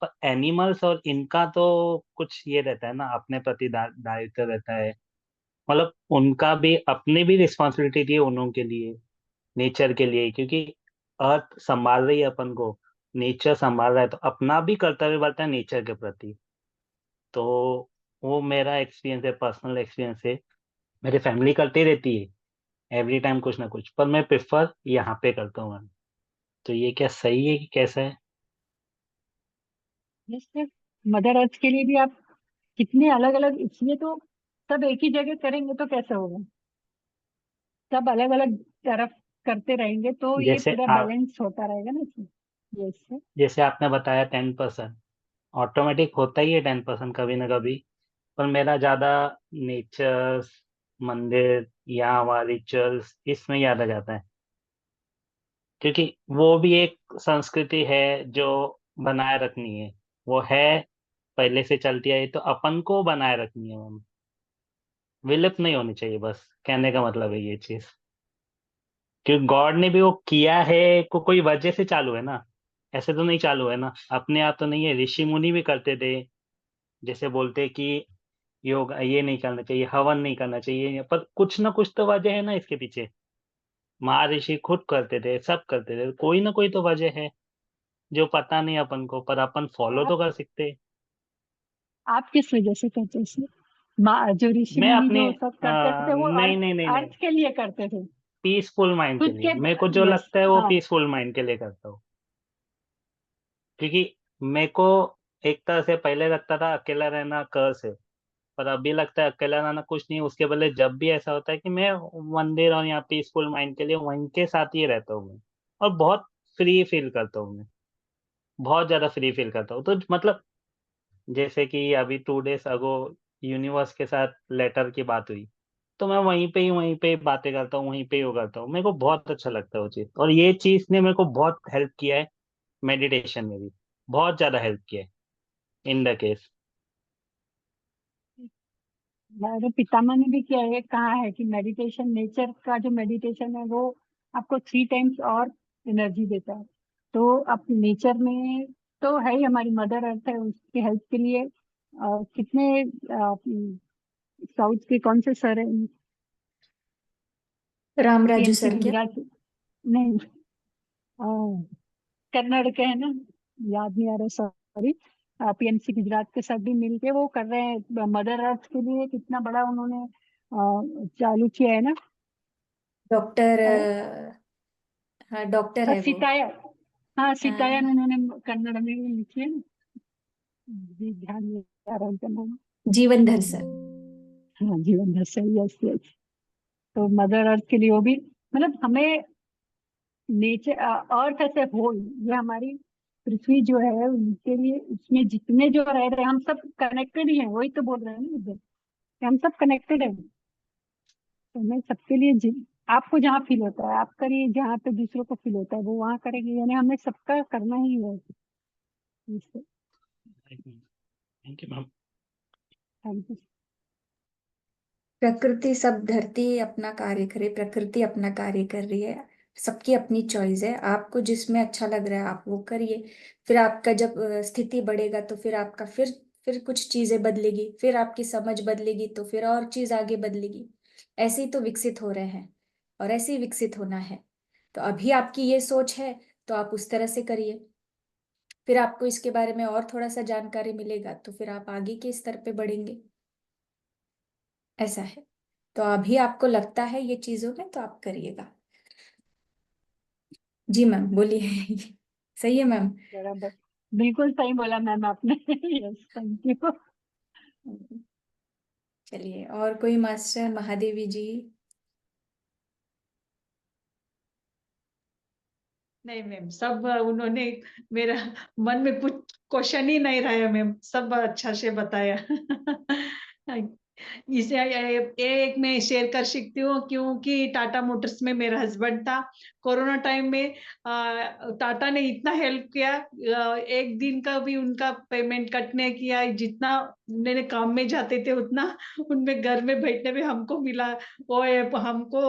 पर एनिमल्स और इनका तो कुछ ये रहता है ना, अपने प्रति दायित्व रहता है। मतलब उनका भी अपनी भी रिस्पॉन्सिबिलिटी थी उन्हों के लिए, नेचर के लिए, क्योंकि अर्थ संभाल रही है अपन को, नेचर संभाल रहा है, तो अपना भी कर्तव्य बनता है नेचर के प्रति। तो वो मेरा एक्सपीरियंस है, पर्सनल एक्सपीरियंस है। मेरी फैमिली करती रहती है एवरी टाइम कुछ ना कुछ, पर मैं प्रेफर यहाँ पे करता हूँ। तो ये क्या सही है कि कैसा है? जैसे मदर अर्थ के लिए भी आप कितने अलग अलग, इसलिए तो सब एक ही जगह करेंगे तो कैसे होगा, सब अलग अलग तरफ करते रहेंगे तो ये जैसे पूरा आप बैलेंस होता रहेगा ना इसमें। यस। जैसे आपने बताया 10%, ऑटोमेटिक होता ही है 10% कभी ना कभी। पर मेरा ज्यादा नेचर्स, मंदिर या हमारे रिचुअल्स इसमें ज्यादा जाता है, क्योंकि वो भी एक संस्कृति है जो बनाए रखनी है। वो है, पहले से चलती आई, तो अपन को बनाए रखनी है वो, विलुप्त नहीं होनी चाहिए, बस कहने का मतलब है ये चीज। क्योंकि गॉड ने भी वो किया है, कोई वजह से चालू है ना, ऐसे तो नहीं चालू है ना, अपने आप तो नहीं है। ऋषि मुनि भी करते थे, जैसे बोलते कि योग ये नहीं करना चाहिए, हवन नहीं करना चाहिए, पर कुछ ना कुछ तो वजह है ना इसके पीछे। महर्षि खुद करते थे, सब करते थे, कोई ना कोई तो वजह है जो पता नहीं अपन को, पर अपन फॉलो आप तो कर सकते हैं। आप किस वजह से करते थे? जो ऋषि मैं मुनि अपने जो सब करते थे वो नहीं अर्थ नहीं नहीं नहीं, अर्थ के लिए करते थे, पीसफुल माइंड के खुद लिए, के। मेरे को जो यस। लगता है वो हाँ। पीसफुल माइंड के लिए करता हूँ। क्योंकि मेरे को एक तरह से पहले लगता था अकेला रहना कर्स है, पर अभी लगता है अकेला रहना कुछ नहीं। उसके बदले जब भी ऐसा होता है कि मैं मंदिर और यहाँ पीसफुल माइंड के लिए वहीं के साथ ही रहता हूँ मैं, और बहुत फ्री फील करता हूँ मैं, बहुत ज्यादा फ्री फील करता हूँ। तो मतलब जैसे कि अभी 2 days अगो यूनिवर्स के साथ लेटर की बात हुई, तो मैं वहीं पे ही बातें करता हूँ, वहीं पे ही वो करता हूँ। मेरे को बहुत अच्छा लगता है वो चीज़, और ये चीज़ ने मेरे को बहुत हेल्प किया है मेडिटेशन में भी, बहुत ज्यादा हेल्प किया है इन द केस। मेरे पितामह ने भी किया है, कहा है कि मेडिटेशन, नेचर का जो मेडिटेशन है वो आपको 3 टाइम्स और एनर्जी देता है। तो आप नेचर में तो है ही, हमारी मदर अर्थ है, उसकी हेल्प के लिए कितने साउथ के कौन से सर है, रामराजू पीएमसी सर क्या? गुजरात, नहीं, अ, कन्नड़ के है ना, याद नहीं आ रहा, सॉरी। पीएमसी गुजरात के साथ भी मिलके वो कर रहे हैं मदर अर्थ के लिए, कितना बड़ा उन्होंने चालू किया है ना। डॉक्टर हाँ डॉक्टर है वो। सीताया, हाँ सीतायन हाँ, उन्होंने कन्नड़ में भी लिखी है ना, जी ध्यान नहीं आ रहा उनका नाम। जीवनधर सर। हाँ जीवन दर्शन, यस यस। तो मदर अर्थ के लिए वो भी, मतलब हमें nature, earth as a whole, ये हमारी पृथ्वी जो है उनके लिए, उसमें जितने जो रह रहे हैं हम सब कनेक्टेड ही हैं, वही तो बोल रहे हैं ना इधर, कि हम सब कनेक्टेड हैं। तो हमें सबके लिए आपको जहाँ फील होता है आप करिए, जहाँ पे दूसरों को फील होता है वो वहाँ करेंगे, यानी हमें सबका करना ही है। Thank you ma'am. Thank you. प्रकृति सब, धरती अपना कार्य करे, प्रकृति अपना कार्य कर रही है। सबकी अपनी चॉइस है, आपको जिसमें अच्छा लग रहा है आप वो करिए। फिर आपका जब स्थिति बढ़ेगा तो फिर आपका फिर कुछ चीजें बदलेगी, फिर आपकी समझ बदलेगी तो फिर और चीज आगे बदलेगी। ऐसे ही तो विकसित हो रहे हैं, और ऐसे ही विकसित होना है। तो अभी आपकी ये सोच है तो आप उस तरह से करिए। फिर आपको इसके बारे में और थोड़ा सा जानकारी मिलेगा तो फिर आप आगे के स्तर पे बढ़ेंगे। ऐसा है। तो अभी आपको लगता है ये चीजों में तो आप करिएगा। जी मैम बोलिए। सही है मैम। बराबर, बिल्कुल सही बोला मैम आपने। Yes, thank you. चलिए, और कोई मास्टर महादेवी जी? नहीं मैम, सब उन्होंने, मेरा मन में कुछ क्वेश्चन ही नहीं रहा मैम, सब अच्छा से बताया। इसे ये एक मैं शेयर कर सकती हूँ, क्योंकि टाटा मोटर्स में मेरा हस्बैंड था। कोरोना टाइम में टाटा ने इतना हेल्प किया, एक दिन का भी उनका पेमेंट कट नहीं किया। जितना मैंने काम में जाते थे उतना उनमें घर में बैठने में हमको मिला। वो हमको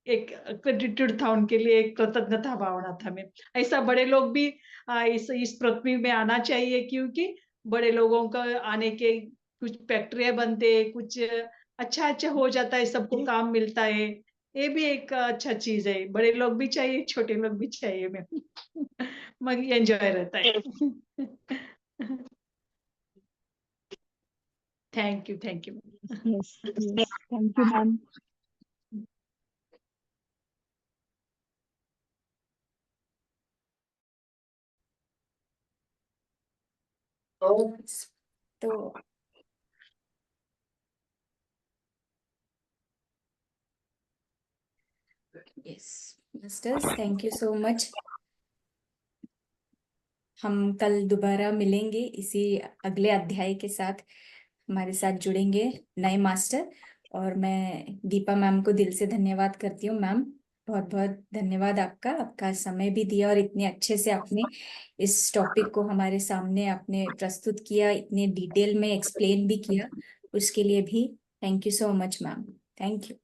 एक ग्रेटिट्यूड था उनके लिए, एक कृतज्ञता भावना था। मैं ऐसा बड़े लोग भी इस पृथ्वी में आना चाहिए, क्योंकि बड़े लोगों का आने के कुछ फैक्ट्रियाँ बनते हैं, कुछ अच्छा-अच्छा हो जाता है, सबको काम मिलता है। ये भी एक अच्छा चीज़ है। बड़े लोग भी चाहिए, छोटे लोग भी चाहिए में। मगर एन्जॉय रहता है। Thank you. Yes yes, thank you ma'am. तो yes masters, thank you so much. हम कल दोबारा मिलेंगे इसी अगले अध्याय के साथ। हमारे साथ जुड़ेंगे नए मास्टर। और मैं दीपा मैम को दिल से धन्यवाद करती हूँ। मैम, बहुत बहुत धन्यवाद आपका। आपका समय भी दिया और इतने अच्छे से आपने इस टॉपिक को हमारे सामने आपने प्रस्तुत किया, इतने डिटेल में एक्सप्लेन भी किया। उसके लिए भी thank you so much ma'am. Thank you.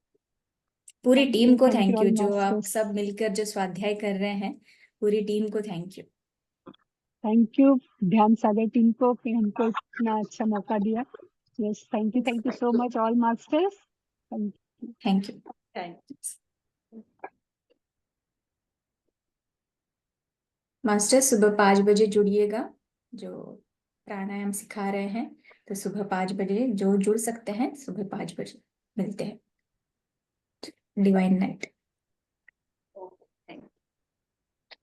पूरी टीम को thank you thank you, all जो आप मास्टर्स। सब मिलकर जो स्वाध्याय कर रहे हैं, पूरी टीम को thank you. Thank you Dhyan Sagar team को कि हमको इतना अच्छा मौका दिया। Yes, thank you so much all masters. Thank you. Master सुबह 5 बजे जुड़िएगा, जो प्राणायाम सिखा रहे हैं। तो सुबह 5 बजे जो जुड़ सकते हैं, सुबह 5 बजे मिलते हैं। Divine night.